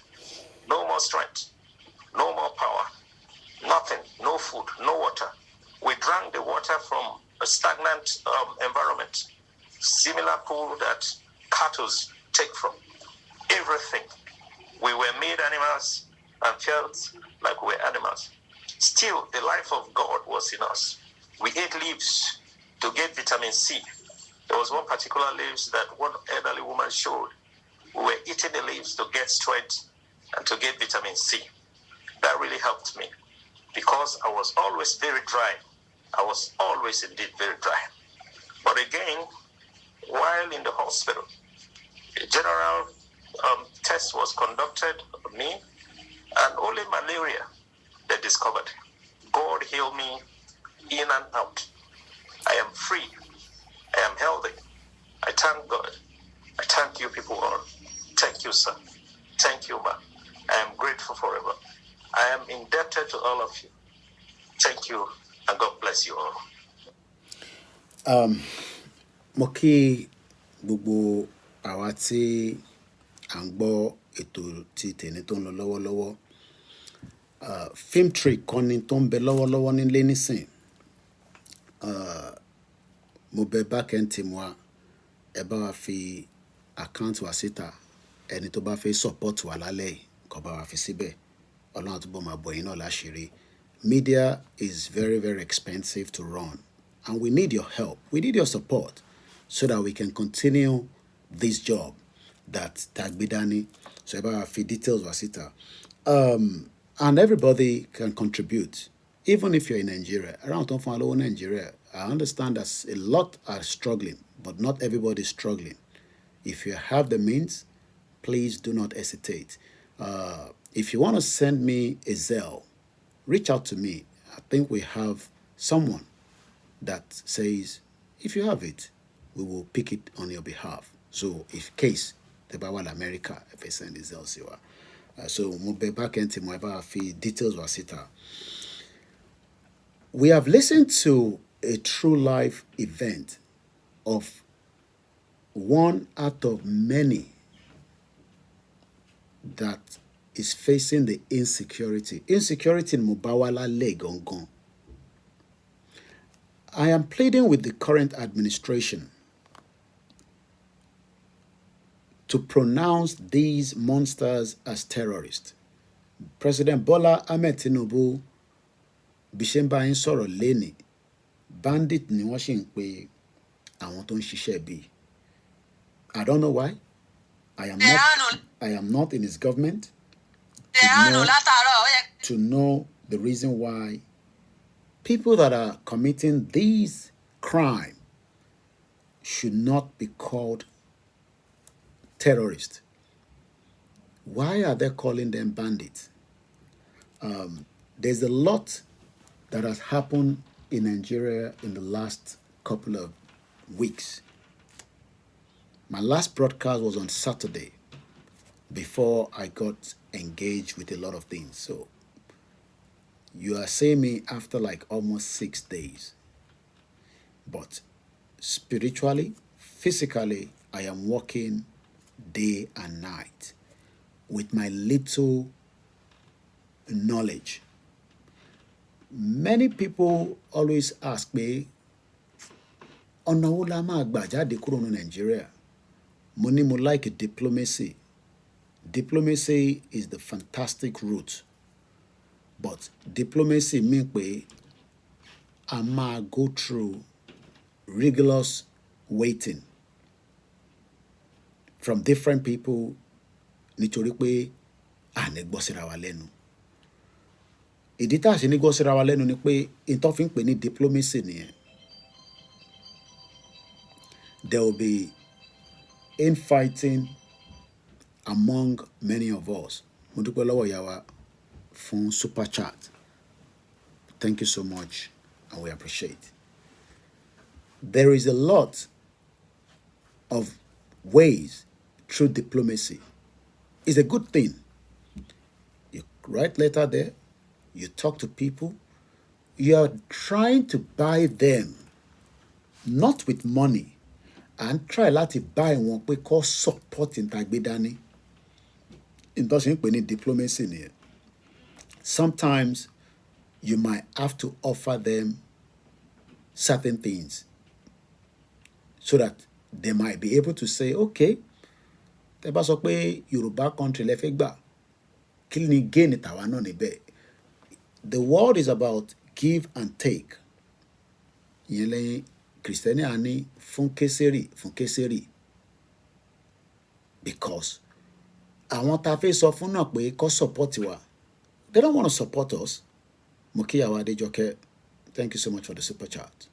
no more strength, no more power, nothing, no food, no water. We drank the water from a stagnant environment, similar pool that cattle take from. Everything. We were made animals and felt like we were animals. Still, the life of God was in us. We ate leaves to get vitamin C. There was one particular leaves that one elderly woman showed. We were eating the leaves to get strength and to get vitamin C. That really helped me because I was always very dry. I was always indeed very dry. But again, while in the hospital, a general test was conducted on me, and only malaria they discovered. God healed me in and out. I am free. I am healthy. I thank God. I thank you people all. Thank you, sir. Thank you, ma. I am grateful forever. I am indebted to all of you. Thank you, and God bless you all. Mo kí gbogbo àwa tí à ń gbọ́ ètò ti tèmi tó ń lọ lọ́wọ́lọ́wọ́. Film trick kan ni tó ń bẹ lọ́wọ́lọ́wọ́ nílé nísìn. Mo bẹ̀ backend team wa, ẹ bá wa fi account wa síta. Ẹni tó bá fẹ́ support wa lálẹ́ yìí kó bá wa fi síbẹ̀. Ọlọ́run àtúbọ̀ máa bọ̀ yín náà láṣìírí. Media is very, very expensive to run, and we need your help. We need your support so that we can continue this job that Tagbidani. So ẹ bá wa fi details wa síta. And everybody can contribute, even if you're in Nigeria. Around Nigeria, I understand that a lot are struggling, but not everybody is struggling. If you have the means, please do not hesitate. If you want to send me a Zelle, reach out to me. I think we have someone that says, if you have it, we will pick it on your behalf. So, if case the Bawal America, if I send the Zelle, so mo be back into my details was it. We have listened to a true life event of one out of many that is facing the insecurity. Insecurity in Mubawala Legongon. I am pleading with the current administration to pronounce these monsters as terrorists. President Bola Ahmed Tinubu Bishemba ń sọ̀rọ̀ lẹ́nìí, bandit ni wọ́n ṣì ń pe àwọn tó ń ṣiṣẹ́ bí. I don't know why. I am not in his government to know the reason why people that are committing these crimes should not be called terrorists. Why are they calling them bandits? There's a lot that has happened in Nigeria in the last couple of weeks. My last broadcast was on Saturday before I got engaged with a lot of things. So you are seeing me after like almost 6 days. But spiritually, physically, I am working day and night with my little knowledge. Many people always ask me, ọ̀nà wo la máa gbà jáde kúrò ní Nigeria? Mo ní mo like diplomacy. Diplomacy is the fantastic route. But diplomacy means pé a máa go through rigorous waiting from different people nítorí pé a ní gbọ́ síra wa lẹ́nu. Ìdí tá a ṣe ní gbọ́ síra wa lẹ́nu ni pé ìtọ́ fi ń pè ní diplomacy nìyẹn. There will be infighting among many of us. Mo dúpẹ́ lọ́wọ́ ìyá wa fún super chat. Thank you so much and we appreciate. There is a lot of ways through diplomacy. It's a good thing. You write letter there, you talk to people, you are trying to buy them, not with money, and try láti buy wọn pé kó support ìtàgbé dání. Ìtọ́sí ń pè ní diplomacy nìyẹn. Sometimes you might have to offer them certain things so that they might be able to say, okay, tẹ́ bá sọ pé Yoruba country lẹ fẹ́ gbà, kí ni gain tàwa náà níbẹ̀? The world is about give and take. Ìyẹn lẹ́yìn Kristẹni á ní fún késérì. Because àwọn tá a fẹ́ sọ fún náà pé kó support wa, they don't want to support us. Mo kí ìyàwó Adéjọkẹ́, thank you so much for the super chat.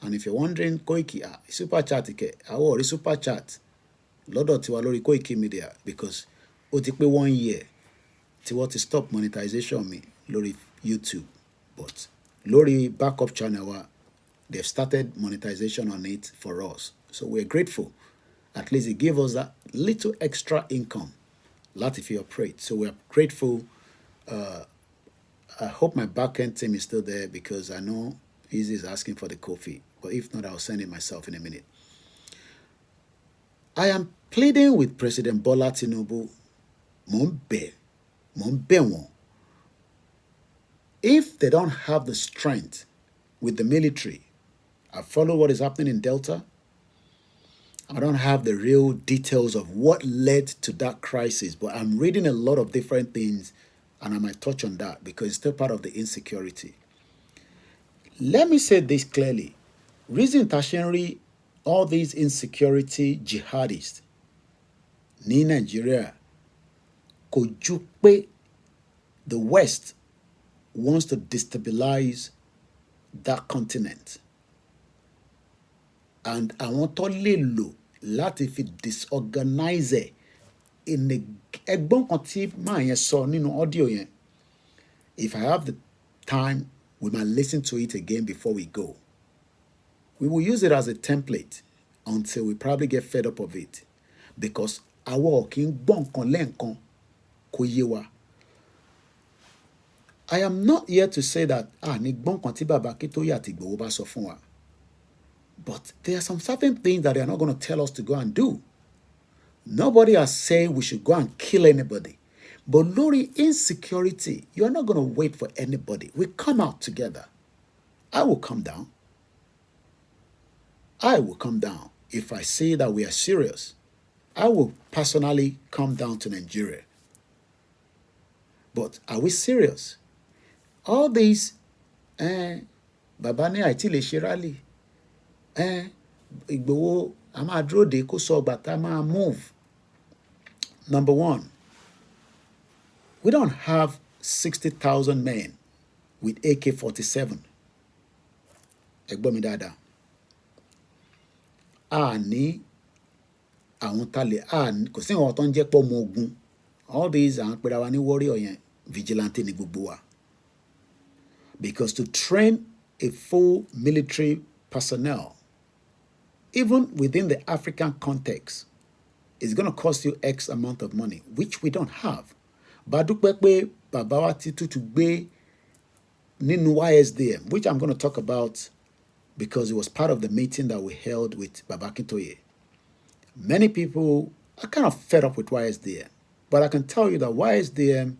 And if you're wondering, Koiki, super chat ke, àwọn rí super chat lọ́dọ̀ tiwa lórí Koikimedia because ó ti pé 1 year tí wọ́n ti stop monetization mi lórí YouTube. But lórí backup channel wa, they've started monetization on it for us. So we're grateful. At least it gave us that little extra income. Láti fi operate. So we're grateful. I hope my backend team is still there because I know Easy is asking for the coffee. But if not, I'll send it myself in a minute. I am pleading with President Bola Tinubu. Mo ń bẹ̀ wọ́n. If they don't have the strength with the military, I follow what is happening in Delta. I don't have the real details of what led to that crisis, but I'm reading a lot of different things, and I might touch on that because it's still part of the insecurity. Let me say this clearly. Reason Tashenri, all these insecurity jihadists ní Nigeria kò ju pé The West wants to destabilize that continent. And àwọn tó lè lò láti fi disorganize ẹ̀ in a ẹgbọ́n kan tí máa yẹn sọ nínú audio yẹn. If I have the time, we might listen to it again before we go. We will use it as a template until we probably get fed up of it. Because àwa ò kí ń gbọ́ nǹkan lẹ́ẹ̀kan kó yé wa. I am not here to say that ní gbọ́ nǹkan tí bàbá Akíntóyè àti Ìgbòho bá sọ fún wa. But there are some certain things that they are not going to tell us to go and do. Nobody has said we should go and kill anybody. But lórí insecurity, you are not going to wait for anybody. We come out together. I will come down. I will come down. If I say that we are serious, I will personally come down to Nigeria. But are we serious? All these, bàbá ní àìtí lè ṣe rally, Ìgbòho a máa dúró de kó sọ ọgbà tá a máa move. Number one, we don't have 60,000 men with AK-47. Ẹ gbọ́ mi dáadáa. A ní àwọn talẹ̀, kò sí àwọn tó ń jẹ́ pọ̀ ọmọ ogun. All these àwọn pera wa ní warrior yẹn, vigilante ní gbogbo wa. Because to train a full military personnel, even within the African context, is going to cost you X amount of money, which we don't have. But dúpẹ́ pé bàbá wa ti tútù gbé nínú YSDM, which I'm going to talk about because it was part of the meeting that we held with Baba Akintoye. Many people are kind of fed up with YSDM, but I can tell you that YSDM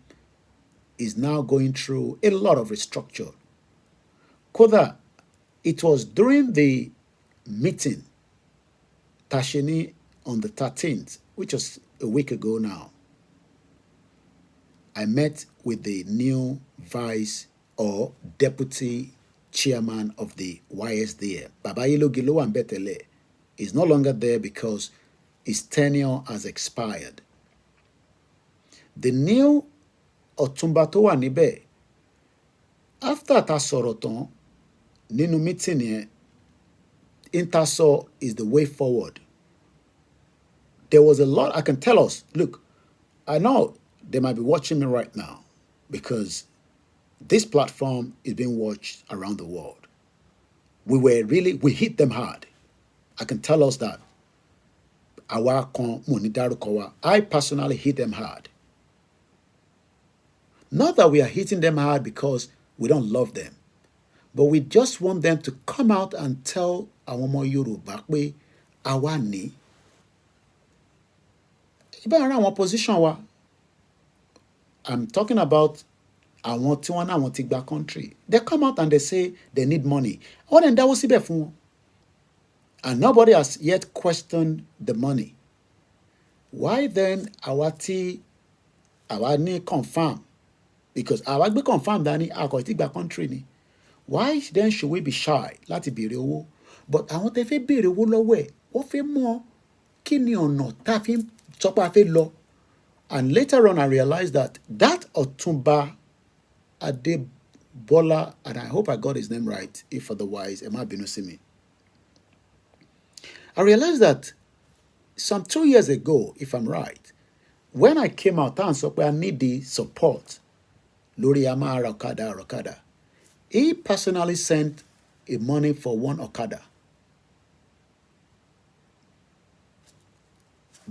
is now going through a lot of restructure. Kódà, it was during the meeting, Tashini, on the 13th, which was a week ago now, I met with the new vice or deputy chairman of the YSDM. Babayelo Gilo Ambetele is no longer there because his tenure has expired. The new Ọ̀túnba tó wà níbẹ̀, after tá sọ̀rọ̀ tán nínú meeting yẹn, Interso is the way forward. There was a lot I can tell us. Look, I know they might be watching me right now because this platform is being watched around the world. We hit them hard. I can tell us that. I personally hit them hard. Not that we are hitting them hard because we don't love them, but we just want them to come out and tell àwọn ọmọ Yorùbá pé àwa ní. Ibẹ̀ ara àwọn position wa. I'm talking about àwọn tí wọ́n náà wọ́n ti gba country. They come out and they say they need money. Wọ́n dẹ̀ ń dáwó síbẹ̀ fún wọn. And nobody has yet questioned the money. Why then àwa ní confirm? Because àwa gbé confirm dání àkọ́ tí gba country ni. Why then should we be shy láti béèrè owó? But àwọn tẹ́ fẹ́ béèrè owó lọ́wọ́ ẹ̀, wọ́n fẹ́ mọ̀ kí ni ọ̀nà tá a fi ń sọ pé a fẹ́ lọ. And later on I realized that Ọ̀túnba Adebola, and I hope I got his name right, if otherwise, ẹ má bínú sí mi. I realized that some 2 years ago, if I'm right, when I came out and said I need the support, lórí a máa ra ọ̀kadà, he personally sent a money for one ọ̀kadà.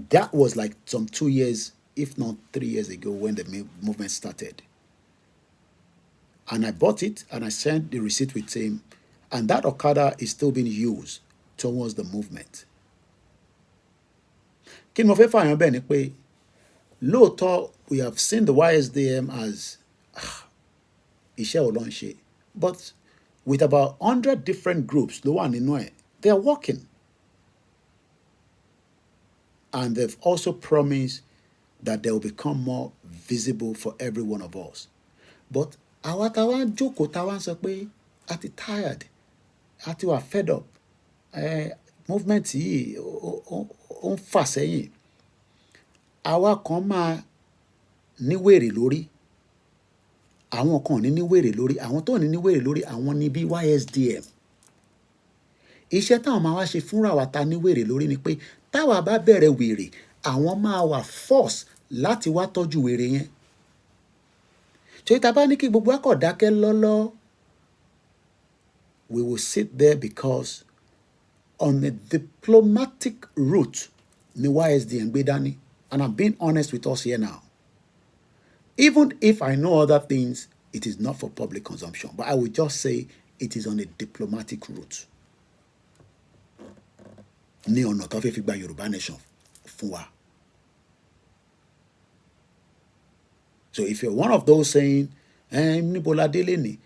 That was like some 2 years, if not 3 years ago, when the movement started. And I bought it and I sent the receipt with him. And that Okada is still being used towards the movement. Kí ni mo fẹ́ fààyàn bẹ́ẹ̀ ni pé lóòótọ́ we have seen the YSDM as iṣẹ́ ò ló ń ṣe. But with about 100 different groups ló wà nínú ẹ̀, they are working. And they've also promised that they will become more visible for every one of us. But àwa táwa ń jókòó táwa ń sọ pé a ti tired, a ti wà fed up, movement yìí ó ń fà sẹ́yìn. Àwa kan máa níwèrè lórí. àwọn kan ò ní ní wèrè lórí, àwọn tó ní ní wèrè lórí àwọn ní bí YSDM. Iṣẹ́ táwọn máa wá ṣe fúnra wa ta ní wèrè lórí ni pé táwa bá bẹ̀rẹ̀ wèrè àwọn máa wà force láti wá tọ́jú wèrè yẹn. Ṣé tá bá ní kí gbogbo akọ̀ dákẹ́ lọ́lọ́, we will sit there because on a diplomatic route ni YSDM gbé dání. And I'm being honest with us here now. Even if I know other things, it is not for public consumption. But I will just say it is on a diplomatic route. Ní ọ̀nà tó fẹ́ fi gba Yorùbá nation fún wa. So if you're one of those saying, níbo la délé ni,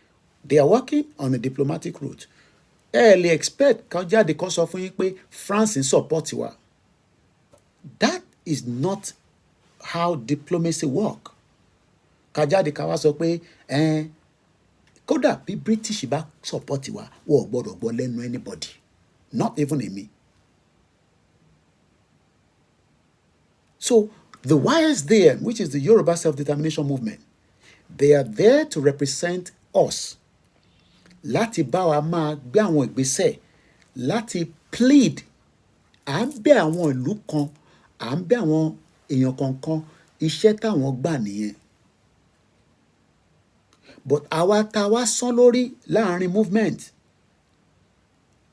they are working on a diplomatic route. Lè expect kan jáde kan sọ fún yín pé France ń support wa. That is not how diplomacy work. Ká jáde ká wá sọ pé kódà bí British bá support wa, wọ́n ò gbọ́dọ̀ gbọ́ lẹ́nu anybody, not even me. So the YSDM, which is the Yoruba Self-Determination Movement, they are there to represent us. Láti bá wa máa gbé àwọn ìgbésẹ̀, láti plead, à ń bẹ̀ àwọn ìlú kan, à ń bẹ̀ àwọn èèyàn kankan, iṣẹ́ táwọn gbà nìyẹn. But àwa tá wá sán lórí láàrin movement,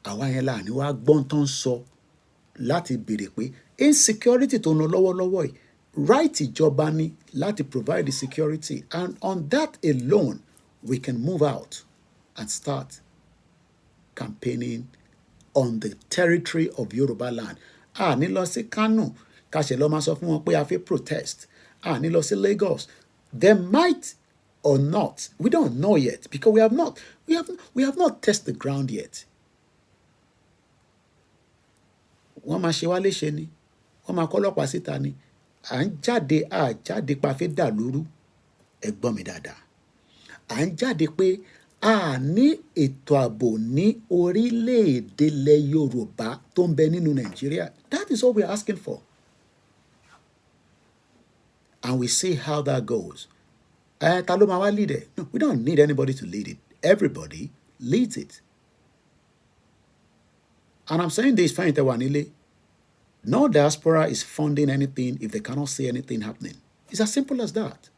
àwa yẹn là ní wá gbọ́n tán sọ láti béèrè pé insecurity tó ń lọ lọ́wọ́lọ́wọ́ yìí, right ìjọba ni láti provide the security, and on that alone we can move out and start campaigning on the territory of Yoruba land. A ní lọ sí Kano ká ṣe lọ máa sọ fún wọn pé a fẹ́ protest. A ní lọ sí Lagos. They might or not, we don't know yet because we have not tested the ground yet. Wọ́n máa ṣe wá léṣe ni, wọ́n máa kọ́ ọlọ́pàá síta ni, à ń jáde jáde pa fẹ́ dà lóru, ẹ gbọ́ mi dáadáa. À ń jáde pé a ní ètò ààbò ní orílẹ̀-èdè ilẹ̀ Yorùbá tó ń bẹ nínú Nàìjíríà. That is all we are asking for. And we see how that goes. Ta ló máa wá lead it? No, we don't need anybody to lead it. Everybody leads it. And I'm saying this, fine, no diaspora is funding anything if they cannot see anything happening. It's as simple as that.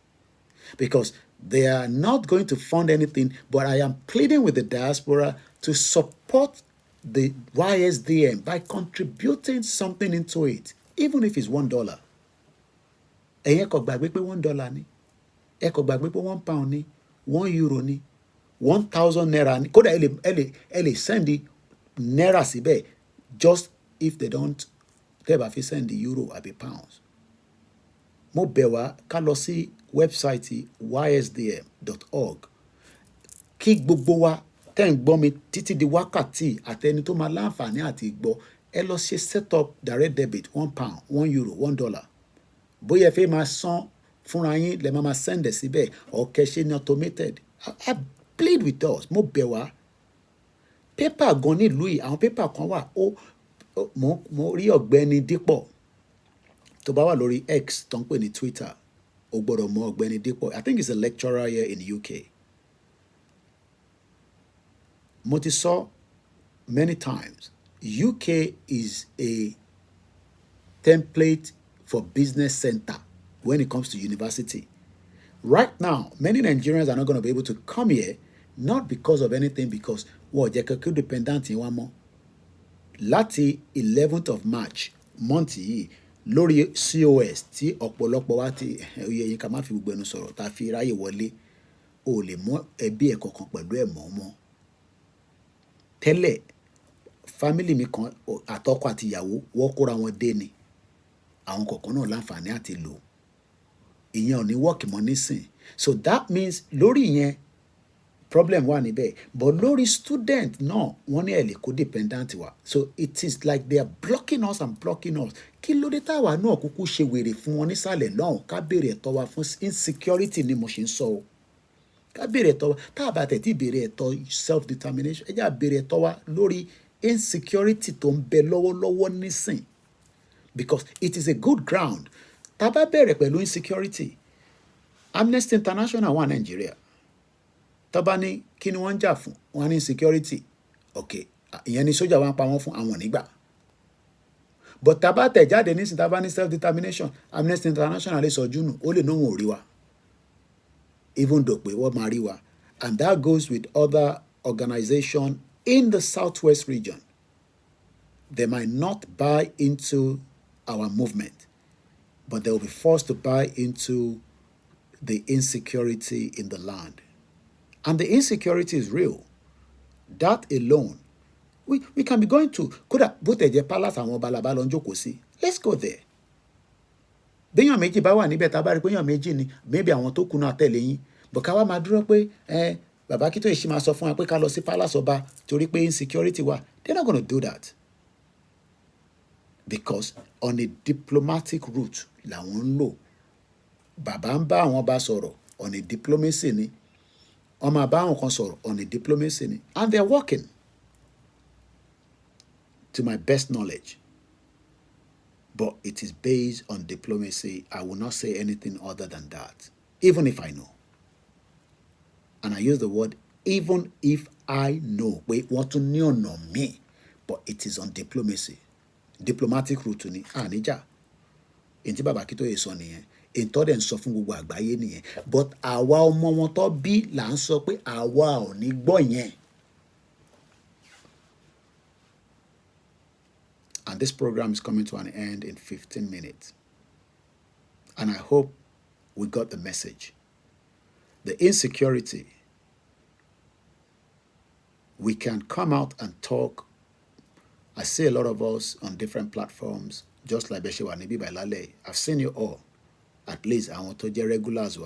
Because they are not going to fund anything, but I am pleading with the diaspora to support the YSDM by contributing something into it, even if it's $1. Ẹ̀yin kò gbàgbé pé $1 ni. Ẹ kò gbàgbé pé £1 ni, €1 ni, 1,000 naira ni. Kódà ẹ lè send the naira síbẹ̀ just if they don't, tẹ́ bá fi send the euro àbí pounds. Mo bẹ̀ wá ká lọ sí wẹ́bsáìtì ysdm.org. Kí gbogbo wa tẹ́ ń gbọ́ mi títí di wákàtí àtẹni tó máa láǹfààní àti gbọ́, ẹ lọ ṣe set up direct debit £1, €1, $1. Bóyá ẹ fẹ́ máa san fúnra yín lẹ máa send ẹ̀ síbẹ̀ or kẹ́ṣe ní automated. I plead with us. Mo bẹ̀ wá. Paper gan nílùú yìí, àwọn paper kan wà mo rí ọ̀gbẹ́ni Dípọ̀ tó bá wà lórí X tó ń pè ní Twitter, o gbọ́dọ̀ mọ ọ̀gbẹ́ni Dípọ̀. I think he's a lecturer here in UK. Mo ti sọ many times, UK is a template for business center when it comes to university. Right now, many Nigerians are not going to be able to come here, not because of anything, because jẹ́ kẹ́kẹ́ dependent in one more. Láti 11th of March, month yìí, lórí COS tí ọ̀pọ̀lọpọ̀ wá ti oyè yín ká má fi gbogbo ẹnu sọ̀rọ̀ tá fi ráyè wọlé, o lè mọ ẹbí ẹ̀ kankan pẹ̀lú ẹ̀ mọ́. Tẹ́lẹ̀, family mi kan àtọkọ àti ìyàwó wọ́n kóra wọn dé ni. Àwọn kọ̀ọ̀kan náà láǹfààní àti lò. Ìyẹn ò ní work mọ́ nísìn. So that means lórí yẹn problem wà níbẹ̀, but lórí student náà wọ́n ní ẹ̀ lè kó dependent wa. So it is like they are blocking us and blocking us. Kí ló dé táwa náà kúkú ṣe wèrè fún wọn nísàlẹ̀ lọ́hùn ká béèrè ẹ̀tọ́ wa fún insecurity ni mo ṣe ń sọ o. Ká béèrè ẹ̀tọ́ wa, tá a bá tẹ̀ tí béèrè ẹ̀tọ́ self determination, ẹ jẹ́ à béèrè ẹ̀tọ́ wa lórí insecurity tó ń bẹ lọ́wọ́lọ́wọ́ nísìn. Because it is a good ground. Tá bá bẹ̀rẹ̀ pẹ̀lú insecurity, Amnesty International wà Nàìjíríà. tó bá ní kí ni wọ́n ń jà fún, wọ́n ní insecurity, okay, ìyẹn ni sójà wa ń pa wọ́n fún, àwọn nígbà. But tá bá tẹ̀ jáde nísìnyí, tá bá ní self determination, Amnesty International lè sọ júnù, ó lè náà wọn ò rí wa, even though pé wọ́n máa rí wa. And that goes with other organizations in the Southwest region. They might not buy into our movement, but they will be forced to buy into the insecurity in the land. And the insecurity is real. That alone, we can be going to, kódà bó tẹ̀ jẹ́ palace àwọn balaba lọ ń jókòó sí, let's go there. Béèyàn méjì bá wà níbẹ̀ tá a bá rí pé èèyàn méjì ni, maybe àwọn tó kù náà tẹ̀lé yín, but ká wá máa dúró pé bàbá kí tó yìí ṣe máa sọ fún wa pé ká lọ sí palace ọba torí pé insecurity wà. They're not going to do that. Because on a diplomatic route làwọn ń lò. Bàbá ń bá àwọn ọba sọ̀rọ̀ on a diplomacy ni. Wọ́n máa bá àwọn kan sọ̀rọ̀ on a diplomacy ni. And they're working, to my best knowledge. But it is based on diplomacy. I will not say anything other than that, even if I know. And I use the word even if I know. Wait, what to know me? But it is on diplomacy. Diplomatic route ni àníjà. Ntí bàbá kí tó yẹ sọ nìyẹn. Ntọ́ dẹ̀ ń sọ fún gbogbo àgbáyé nìyẹn. But àwa ọmọ wọn tó bí là ń sọ pé àwa ò ní gbọ́ yẹn. And this program is coming to an end in 15 minutes. And I hope we got the message. The insecurity, we can come out and talk. I see a lot of us on different platforms, just like Beshewa Nibi by Lale. I've seen you all. At least I want to get regulars.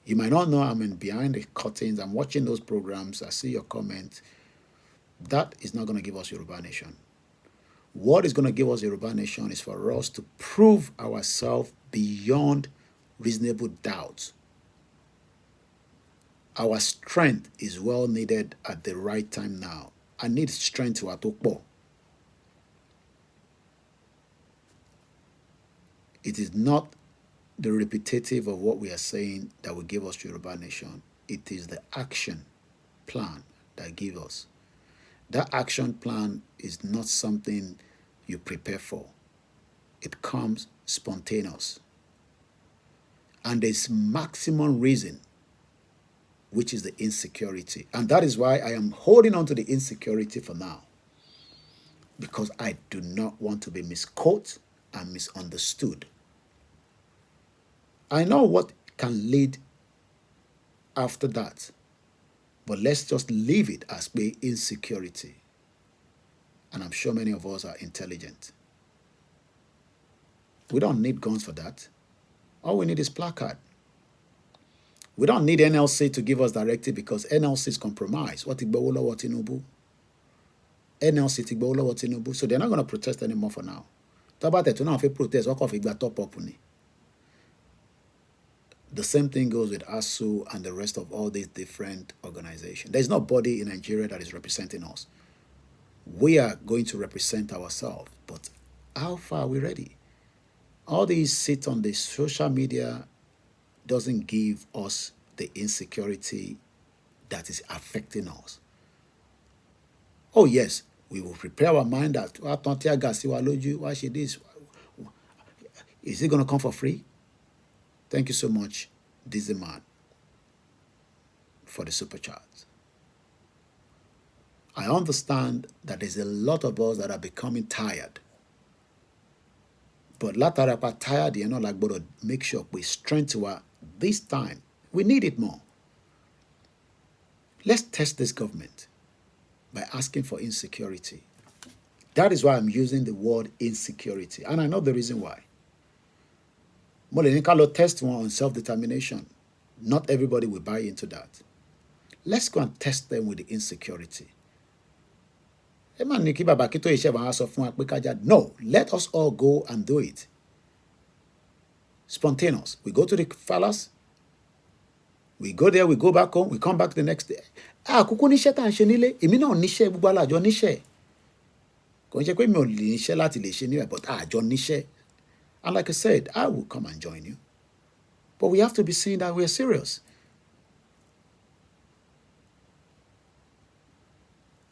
You might not know I'm in behind the curtains. I'm watching those programs. I see your comments. That is not going to give us Yoruba Nation. What is going to give us Yoruba Nation is for us to prove ourselves beyond reasonable doubt. Our strength is well needed at the right time now. I need strength to atokpo. It is not the repetitive of what we are saying that will give us Yoruba Nation. It is the action plan that gives us. That action plan is not something you prepare for. It comes spontaneous. And there's maximum reason, which is the insecurity. And that is why I am holding on to the insecurity for now. Because I do not want to be misquoted and misunderstood. I know what can lead after that. But let's just leave it as being insecurity. And I'm sure many of us are intelligent. We don't need guns for that. All we need is placard. We don't need NLC to give us directive because NLC is compromised. What Tinubu? NLC Tinubu. So they're not going to protest anymore for now. Protest. Top up. The same thing goes with ASU and the rest of all these different organizations. There's nobody in Nigeria that is representing us. We are going to represent ourselves. But how far are we ready? All these sit on the social media doesn't give us the insecurity that is affecting us. Oh yes, we will prepare our mind that why should this? Is it going to come for free? Thank you so much, Dizzy Man, for the super chat. I understand that there's a lot of us that are becoming tired. But latarapa tired, you're not like, but make sure we strengthen our this time. We need it more. Let's test this government by asking for insecurity. That is why I'm using the word insecurity. And I know the reason why. Molenika test one on self-determination. Not everybody will buy into that. Let's go and test them with the insecurity. No, let us all go and do it. Spontaneous. We go to the palace. We go there, we go back home, we come back the next day. Kuku níṣẹ́ tá ń ṣe nílé, èmi náà níṣẹ́, gbogbo alájọ níṣẹ́. Kò ń ṣe pé mi ò lè níṣẹ́ láti lè ṣe níbẹ̀, but àjọ níṣẹ́. And like I said, I will come and join you. But we have to be seeing that we are serious.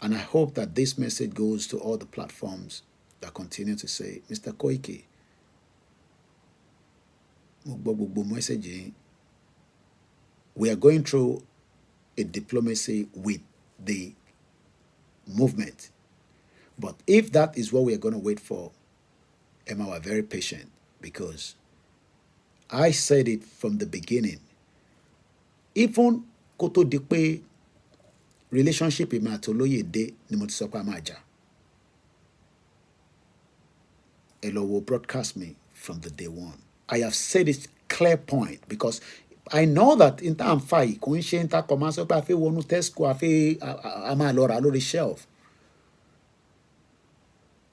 And I hope that this message goes to all the platforms that continue to say, Mr. Koiki, we are going through a diplomacy with the movement. But if that is what we are going to wait for, Emma, we're very patient, because I said it from the beginning. Even Koto Dipe relationship èmi àti Olóyèdé ni mo ti sọ pé a máa jà. Ẹ lọ wo broadcast me from the day one. I have said it clear point, because I know that in time fight kò ń ṣe intercom sọ pé a fẹ́ wọnú Tesco, a máa lọ rà lórí shelf.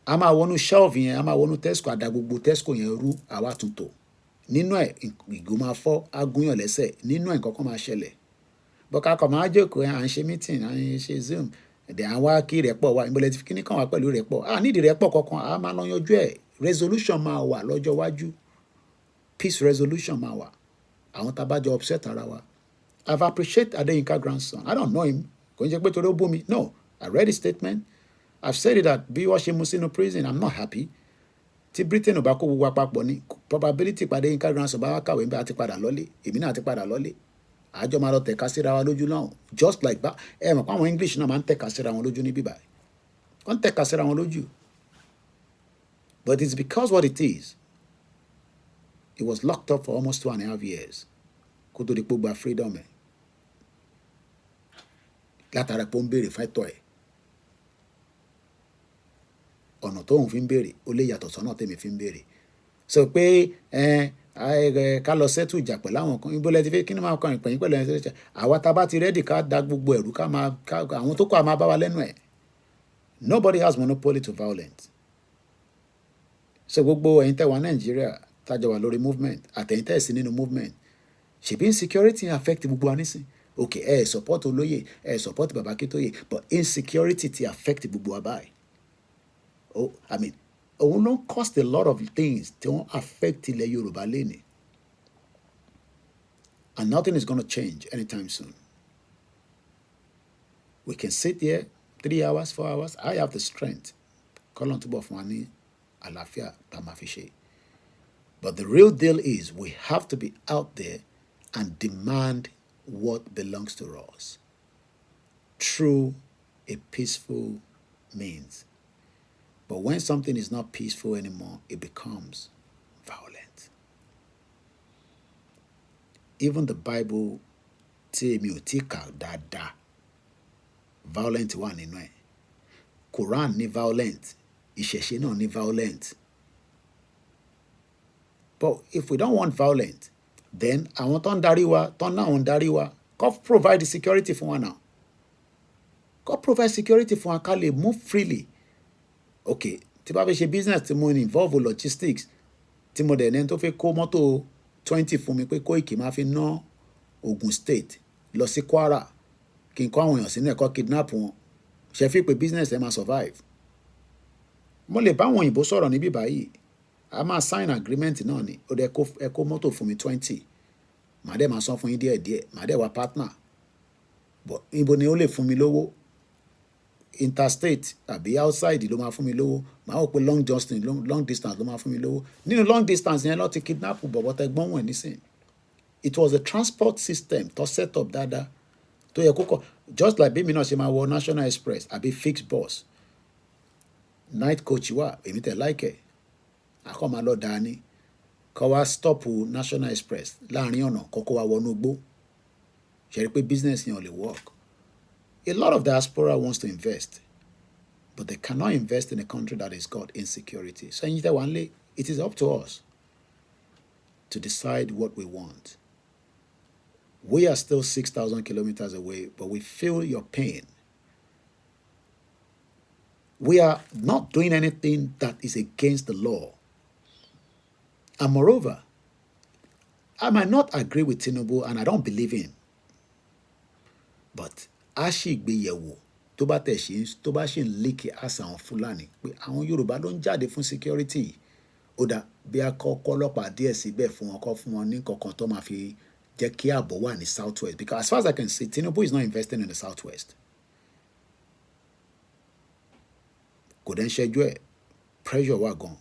A máa wọnú shelf yẹn, a máa wọnú Tesco, àdá gbogbo Tesco yẹn rú, àwa tún tò. Nínú ẹ̀ ìgò máa fọ́, agúnyàn lẹ́sẹ̀, nínú ẹ̀ nǹkan kan máa ṣẹlẹ̀. Bọ́ká kọ̀ máa jókòó, à ń ṣe meeting, à ń ṣe Zoom, ẹ̀dẹ̀ à ń wá kí rẹ̀pọ̀ wá, ìbọ̀lẹ̀ tí kíní kan wà pẹ̀lú rẹ̀pọ̀. À nídìí rẹ̀pọ̀ kankan, a máa lọ yanjú ẹ̀. Resolution máa wà lọ́jọ́ iwájú. Peace resolution máa wà. Àwọn tá a bá jọ upset ara wa. I've appreciated Adeyinka grandson. I don't know him. Kò ń ṣe pé torí ó bú mi. No, I read his statement. I've said it that bí wọ́n ṣe mú sínú prison, I'm not happy. Tí Britain ò bá kó gbogbo apapọ̀ ní probability pàdé Adeyinka grandson bá wá kàwé níbi àti padà lọ́lé. Èmi náà ti padà lọ́lé. Àjọ máa lọ tẹ̀ka síra wa lójú náà. Just like that. Ẹ mọ̀ pé àwọn English náà máa ń tẹ̀ka síra wọn lójú ní bíbá. Wọ́n ń tẹ̀ka síra wọn lójú. But it's because what it is. He was locked up for almost 2.5 years. Kó tó di pé ó gba freedom ẹ̀. Látara pé ó ń béèrè fẹ́tọ̀ ẹ̀. Ọ̀nà tóun fi ń béèrè, ó lè yàtọ̀ sọ́nà tèmi fi ń béèrè. Sọ pé ká lọ sẹ́tù ìjà pẹ̀lú àwọn kan, ibo lẹ ti fẹ́ kí ni máa kọrin pẹ̀yìn pẹ̀lú ẹni tó ṣe. Àwa tá a bá ti rẹ́dì ká da gbogbo ẹ̀rú ká máa àwọn tó kọ́ a máa bá wa lẹ́nu ẹ̀. Nobody has monopoly to violence. So gbogbo ẹ̀yin tẹ́ wà Nàìjíríà tájọ wà lórí movement, àtẹ̀yin tẹ́ sí nínú movement. Ṣèbí insecurity affect gbogbo wa nísìn. Okay, support Olóyè, support Baba Akintoye, but insecurity ti affect gbogbo wa báyìí. Oh, I mean, òun ló cost a lot of things tí wọ́n affect ilẹ̀ Yorùbá lénìí. And nothing is going to change anytime soon. We can sit here 3 hours, 4 hours. I have the strength. Kọ́lọ́n túbọ̀ fún wa ní àlàáfíà tá a máa fi ṣe. But the real deal is we have to be out there and demand what belongs to us through a peaceful means. But when something is not peaceful anymore, it becomes violent. Even the Bible, tí èmi ò tí kà dáadáa, violent wà nínú ẹ̀. Quran ní violent, ìṣẹ̀ṣe náà ní violent. But if we don't want violence, then àwọn tó ń darí wa, tó ń náà ń darí wa, kó provide the security fún wa now. Kó provide security fún wa ká lè move freely. Okay, tí bá fẹ́ ṣe business tí mo involve logistics, tí mo dẹ̀ ní tó fẹ́ kó mọ́tò 20 fún mi pé Koiki máa fi ná Ogun State lọ sí Kwara, kí n kó àwọn èèyàn sínú ẹ̀kọ́ kidnap wọn. Ṣe fi pé business ẹ máa survive. Mo lè bá àwọn òyìnbó sọ̀rọ̀ níbí báyìí. A máa sign agreement náà ni. Ó dẹ̀ ẹ kó mọ́tò fún mi 20. Màá dẹ̀ máa san fún yín díẹ̀díẹ̀. Màá dẹ̀ wá partner. But ibo ni ó lè fún mi lówó? Interstate àbí outside ló máa fún mi lówó. Màá wò pé long distance ló máa fún mi lówó. Nínú long distance yẹn lọ ti kidnap bọ̀bọ̀ tẹ gbọ́n wọ̀n nísìn. It was a transport system tó set up dáadáa. Tó yẹ kókò just like bí mi náà ṣe máa wọ National Express àbí fixed bus. Night coach wà, èmi tẹ̀ like ẹ̀. Àkọ́ máa lọ dáa ní. Kọ́ wá stop National Express láàrin ọ̀nà kọ́kọ́ wá wọnú igbó. Ṣe rí pé business yẹn ò lè work. A lot of diaspora wants to invest, but they cannot invest in a country that has got insecurity. So it is up to us to decide what we want. We are still 6,000 kilometers away, but we feel your pain. We are not doing anything that is against the law. And moreover, I might not agree with Tinubu and I don't believe him. But a ṣì gbéyẹ̀wò tó bá ṣe ń lékè àṣà àwọn Fúlàní pé àwọn Yorùbá ló ń jáde fún security. Ó dà bí a kọ́ ọlọ́pàá díẹ̀ síbẹ̀ fún wọn kọ́ fún wọn ní kankan tó máa fi jẹ́ kí ààbò wà ní Southwest. Because as far as I can see, Tinubu is not investing in the Southwest. kò dẹ̀ ń ṣẹ́jú ẹ̀, pressure wà gan.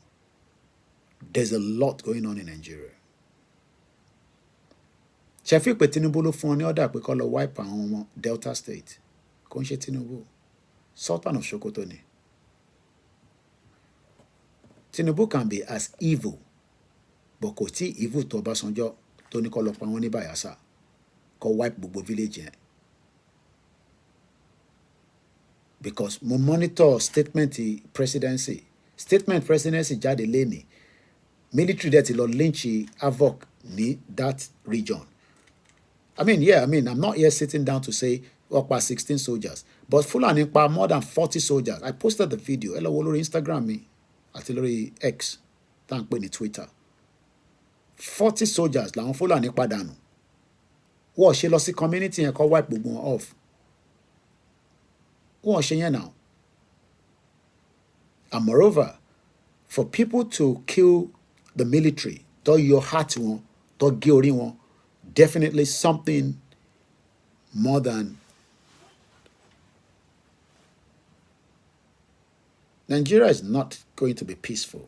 There's a lot going on in Nigeria. Ṣé fi pé Tinubu ló fún ọ ní ọ̀dà pé kó lọ wipe àwọn ọmọ Delta State? Kò ń ṣe Tinubu. Sultan of Sokoto ni. Tinubu can be as evil, but kò tí evil tó Ọbásanjọ́ tó ní kó lọ pa wọ́n ní Bayelsa, kó wipe gbogbo village yẹn. Because mo monitor statement presidency jáde léni, military dẹ̀ ti lọ lynch havoc ní that region. I'm not here sitting down to say wọ́n pa 16 soldiers, but Fulani pa more than 40 soldiers. I posted the video. Ẹ lọ wo lórí Instagram mi àti lórí X tá à ń pè ní Twitter. 40 soldiers làwọn Fulani pàdánù. Wọ́n ṣe lọ sí community yẹn kó wipe gbogbo wọn off. Wọ́n ṣe yẹn now. And moreover, for people to kill the military, tó yọ heart wọn, tó gé orí wọn, definitely something more than Nigeria is not going to be peaceful.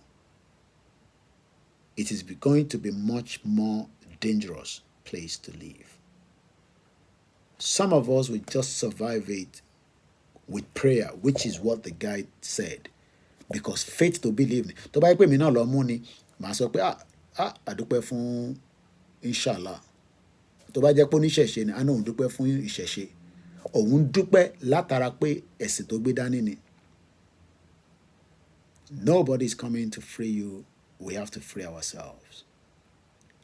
It is going to be much more dangerous place to live. Some of us will just survive it with prayer, which is what the guy said. Because faith to believe. Tó bá yẹ pé mi náà lọ mú ni, màá sọ pé àdúpẹ́ fún inshallah. Tó bá jẹ́ pé oníṣẹ̀ṣe ni, àná òun dúpẹ́ fún ìṣẹ̀ṣe. Òun dúpẹ́ látara pé ẹ̀sìn tó gbé dání ni. Nobody is coming to free you. We have to free ourselves.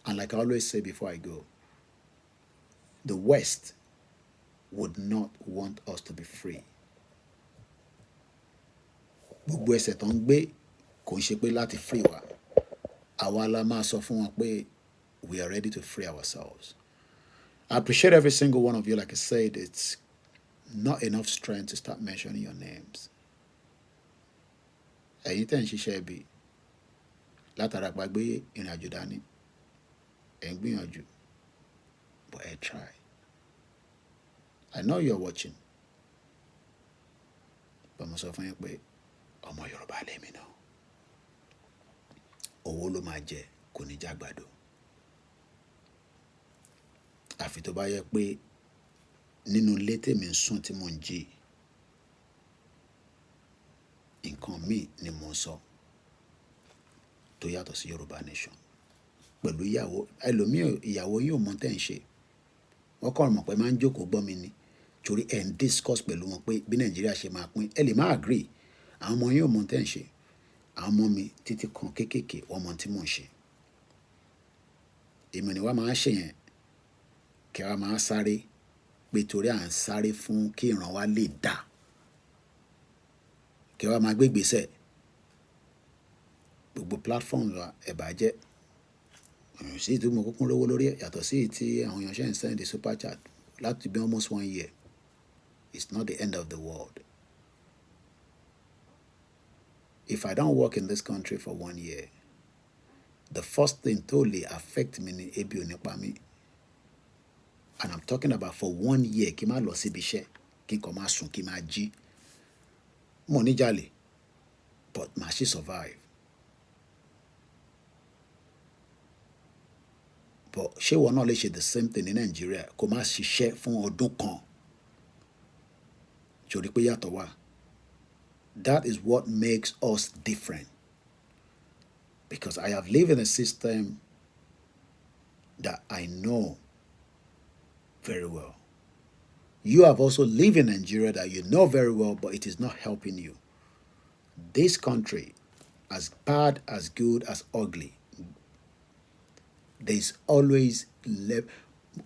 And like I always say before I go, the West would not want us to be free. Gbogbo ẹsẹ̀ tó ń gbé kò ń ṣe pé láti free wa. Àwa la máa sọ fún wọn pé we are ready to free ourselves. I appreciate every single one of you. Like I said, it's not enough strength to start mentioning your names. Ẹ̀yin tẹ́ ń ṣiṣẹ́ ibi látara gbàgbé ìrìn àjò dání. Ẹ̀ ń gbìyànjú, but ẹ try. I know you're watching, but mo sọ fún yín pé ọmọ Yorùbá lèmi náà. Owó ló máa jẹ, kò ní jàgbàdo. Àfi tó bá yẹ pé nínú ilé tèmi ń sùn tí mò ń jí, nǹkan míì ni mò ń sọ tó yàtọ̀ sí Yorùbá nation. Pẹ̀lú ìyàwó, ẹlòmíì ìyàwó yóò mọ tẹ́ ń ṣe. Wọ́n kọ́ mọ̀ pé máa ń jókòó gbọ́ mi ni. Torí ẹ̀ ń discuss pẹ̀lú wọn pé bí Nàìjíríà ṣe máa pín. Ẹ lè má agree. Àwọn ọmọ yóò mọ tẹ́ ń ṣe. Àwọn ọmọ mi títí kan kéékèèké wọ́n mọ tí mò ń ṣe. Èmi ni wá máa ń ṣe yẹn. Kí wá máa sáré pé torí à ń sáré fún kí ìran wa lè dà. Kí wá máa gbé ìgbésẹ̀. Gbogbo platform wa ẹ̀ bàjẹ́. Sí tí mo kúkú lówó lórí ẹ̀ yàtọ̀ sí tí àwọn èèyàn ṣe ń send the super chat láti bí almost 1 year. It's not the end of the world. If I don't work in this country for 1 year, the first thing totally affect me ni ebi ò ní pa mí. And I'm talking about for 1 year kí n má lọ síbi iṣẹ́, kí n kàn máa sùn, kí n máa jí. Mo ní jalè, but màá ṣì survive. But ṣé ìwọ náà lè ṣe the same thing ní Nigeria kó má ṣiṣẹ́ fún ọdún kan? Torí pé yàtọ̀ wà. That is what makes us different. Because I have lived in a system that I know very well. You have also lived in Nigeria that you know very well, but it is not helping you. This country, as bad, as good, as ugly, there is always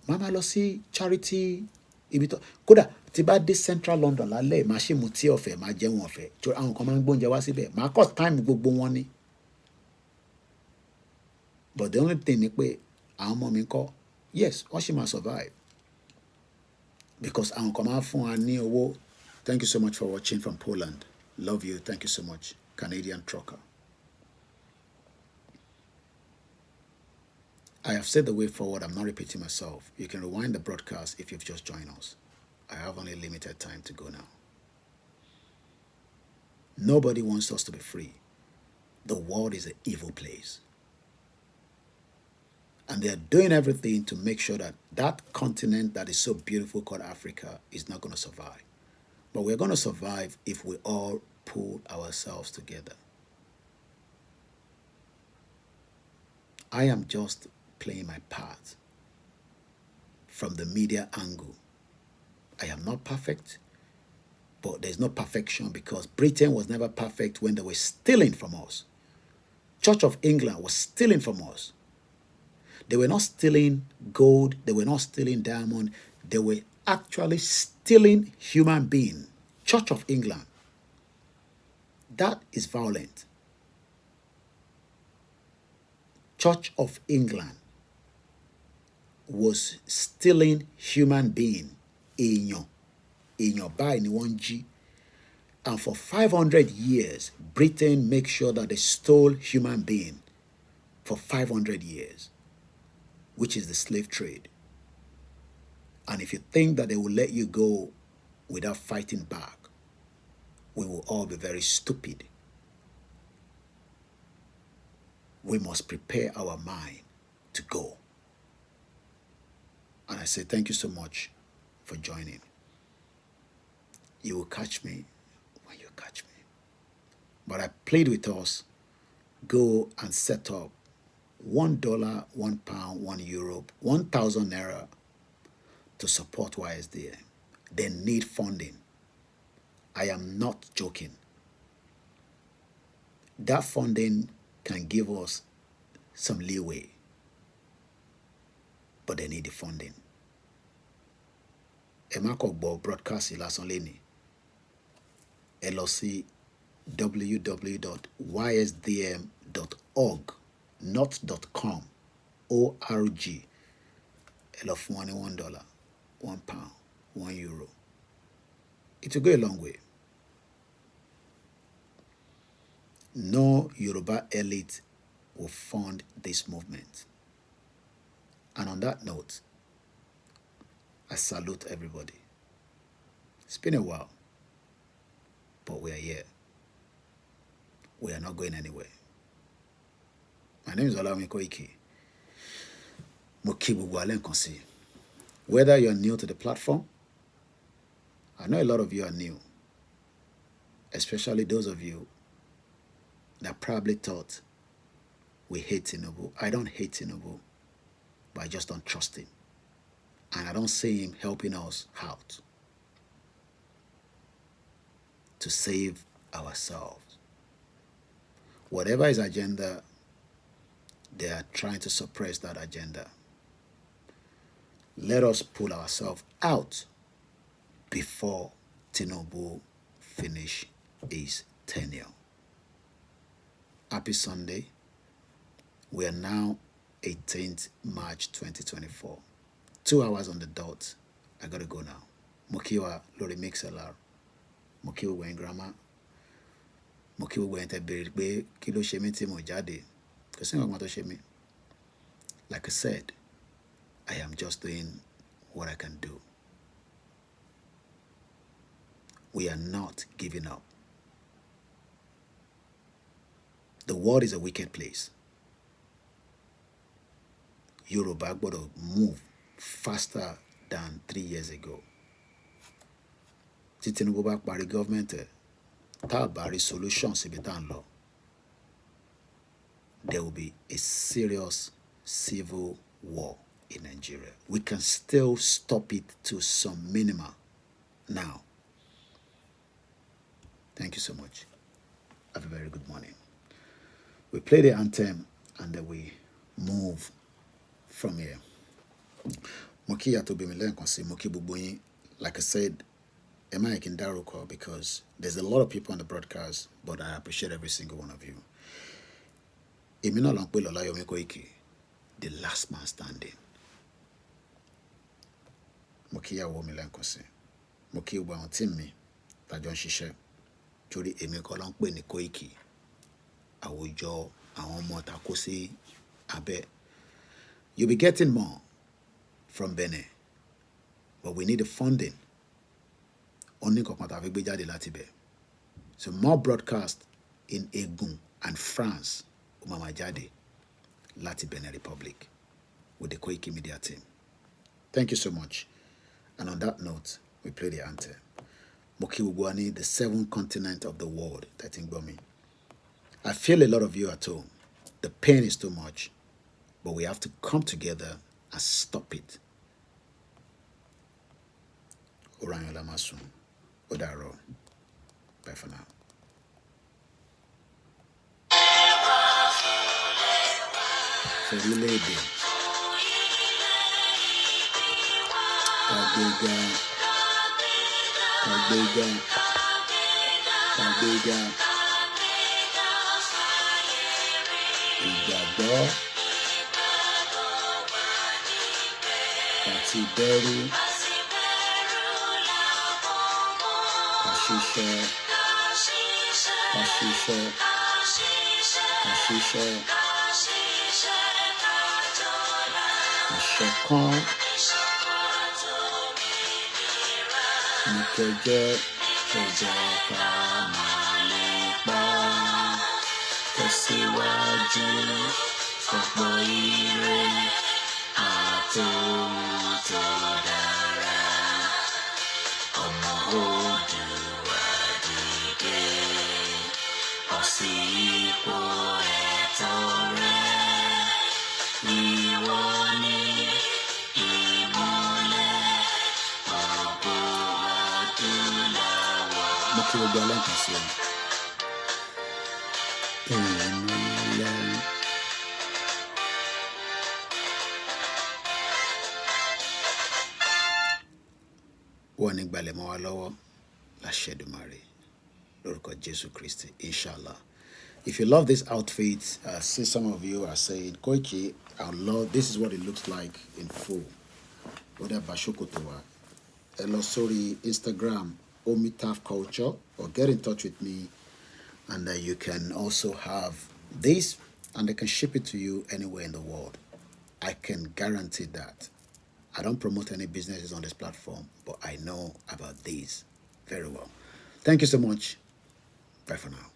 Mama lọ sí charity ibi tó kódà tí bá dé Central London lálẹ́ màá ṣe mu tí ọ̀fẹ́ màá jẹun ọ̀fẹ́ torí àwọn kan máa ń gbóúnjẹ wá síbẹ̀ màá kọ́ time gbogbo wọn ni. But the only thing ni pé àwọn ọmọ mi kọ́ yes wọ́n ṣì máa survive because àwọn kan máa fún wa ní owó. Thank you so much for watching from Poland. Love you. Thank you so much. Canadian trucker. I have said the way forward. I'm not repeating myself. You can rewind the broadcast if you've just joined us. I have only limited time to go now. Nobody wants us to be free. The world is an evil place. And they are doing everything to make sure that that continent that is so beautiful called Africa is not going to survive. But we're going to survive if we all pull ourselves together. I am just playing my part from the media angle. I am not perfect, but there's no perfection because Britain was never perfect when they were stealing from us. Church of England was stealing from us. They were not stealing gold. They were not stealing diamond. They were actually stealing human being. Church of England. That is violent. Church of England was stealing human being. Èèyàn báyìí ni wọ́n jí. And for 500 years, Britain made sure that they stole human being for 500 years, which is the slave trade. And if you think that they will let you go without fighting back, we will all be very stupid. We must prepare our mind to go. And I say thank you so much for joining. You will catch me when you catch me. But I plead with us, go and set up $1, £1, €1, 1,000 naira to support YSDM. They need funding. I am not joking. That funding can give us some leeway, but they need the funding. Ẹ má kàn gbọ́ broadcast lásán lénìí. Ẹ lọ sí www.ysdm.org, not .com, O-R-G. Ẹ lọ fún wọn ní $1, £1, €1. It will go a long way. No Yoruba elite will fund this movement. And on that note, I salute everybody. It's been a while, but we are here. We are not going anywhere. My name is OLAYOMI KOIKI. Mo kí gbogbo wa lẹ́ẹ̀kan sí. Whether you're new to the platform, I know a lot of you are new, especially those of you that probably thought we hate Tinubu. I don't hate Tinubu, but I just don't trust him. And I don't see him helping us out to save ourselves. Whatever his agenda, they are trying to suppress that agenda. Let us pull ourselves out before Tinubu finish his tenure. Happy Sunday. We are now 18th March 2024. 2 hours on the dot. I gotta go now. Mokiwa Lori Mixelar. Mokiwa Wen Grammar. Mokiwa Wen Tebirbe Kilo Shemi Timo Jade. Shemi. Like I said, I am just doing what I can do. We are not giving up. The world is a wicked place. Yoruba got to move faster than 3 years ago. Tinubu bá parí government tá bá rí solution síbi tá ń lọ, there will be a serious civil war in Nigeria. We can still stop it to some minimum now. Thank you so much. Have a very good morning. We play the anthem and then we move from here. Moki Atobi Milenkosi, Moki Bubuyin, like I said, Emma Ikindaruko, because there's a lot of people on the broadcast, but I appreciate every single one of you. Emina Lankwe OLAYOMI KOIKI, the last man standing. Moki Yawo Milenkosi, Moki Uba Timmy, Tajon Shishe, Jori Emiko Lankwe ni Koiki, Awujo, Awon Mo Takosi, Abe. You'll be getting more from Benin, but we need the funding. Only So more broadcast in Egun and France, Umamajade, Lati Benin Republic, with the Koikimedia team. Thank you so much. And on that note, we play the anthem. Moki Ugwani, the 7th continent of the world, Tatingbomi. I feel a lot of you at home. The pain is too much, but we have to come together and stop it. Oranyola Masun, Odaro. Bye for now. Orílẹ̀-èdè kàgbéga kàgbéga kàgbéga ìgbàgbọ́ àti ìbẹ̀rù àṣìṣe àṣìṣe àṣìṣe. Ìṣọ̀kan ìkẹjẹ ẹ̀jẹ̀ ká máa lè pa tẹ̀síwájú fọ̀pọ̀ ire àtòhun tó dára. Ọmọ Oòduà dìde bọ́ sí ipò ẹ̀tọ́ rẹ. Ìwọ ni ìmọ́lẹ̀ ògo adúláwọ̀. Mo kí gbogbo aláǹkà sí ọ. Ìmọ́lẹ̀. Wọ́n ní gbalẹ̀ mọ́ wa lọ́wọ́ láṣẹ Èdùmàrè lórúkọ Jésù Kristi, inshallah. If you love this outfit, see some of you are saying, Koiki, I love, this is what it looks like in full. Whether Bashokotowa, hello, sorry, Instagram, Omitaf Culture, or get in touch with me, and you can also have this, and they can ship it to you anywhere in the world. I can guarantee that. I don't promote any businesses on this platform, but I know about these very well. Thank you so much. Bye for now.